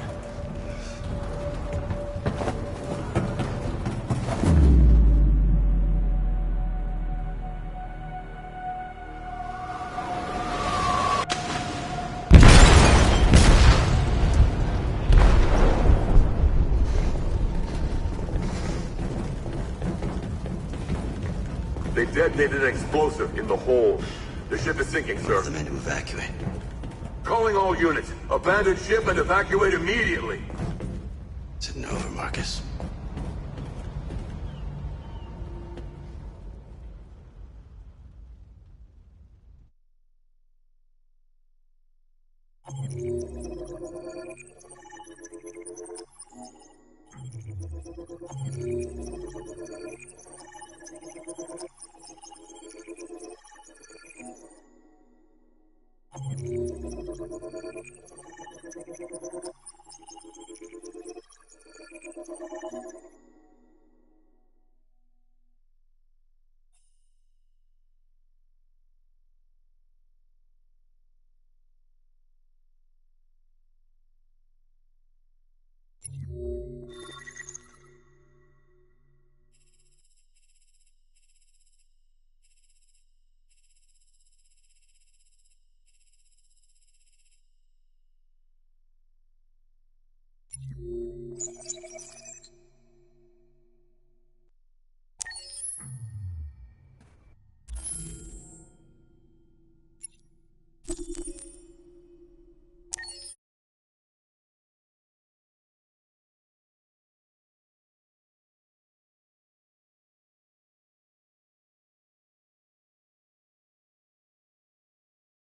They detonated an explosive in the hold. The ship is sinking, sir. The men to evacuate. Calling all units. Abandon ship and evacuate immediately. Is it over, Marcus?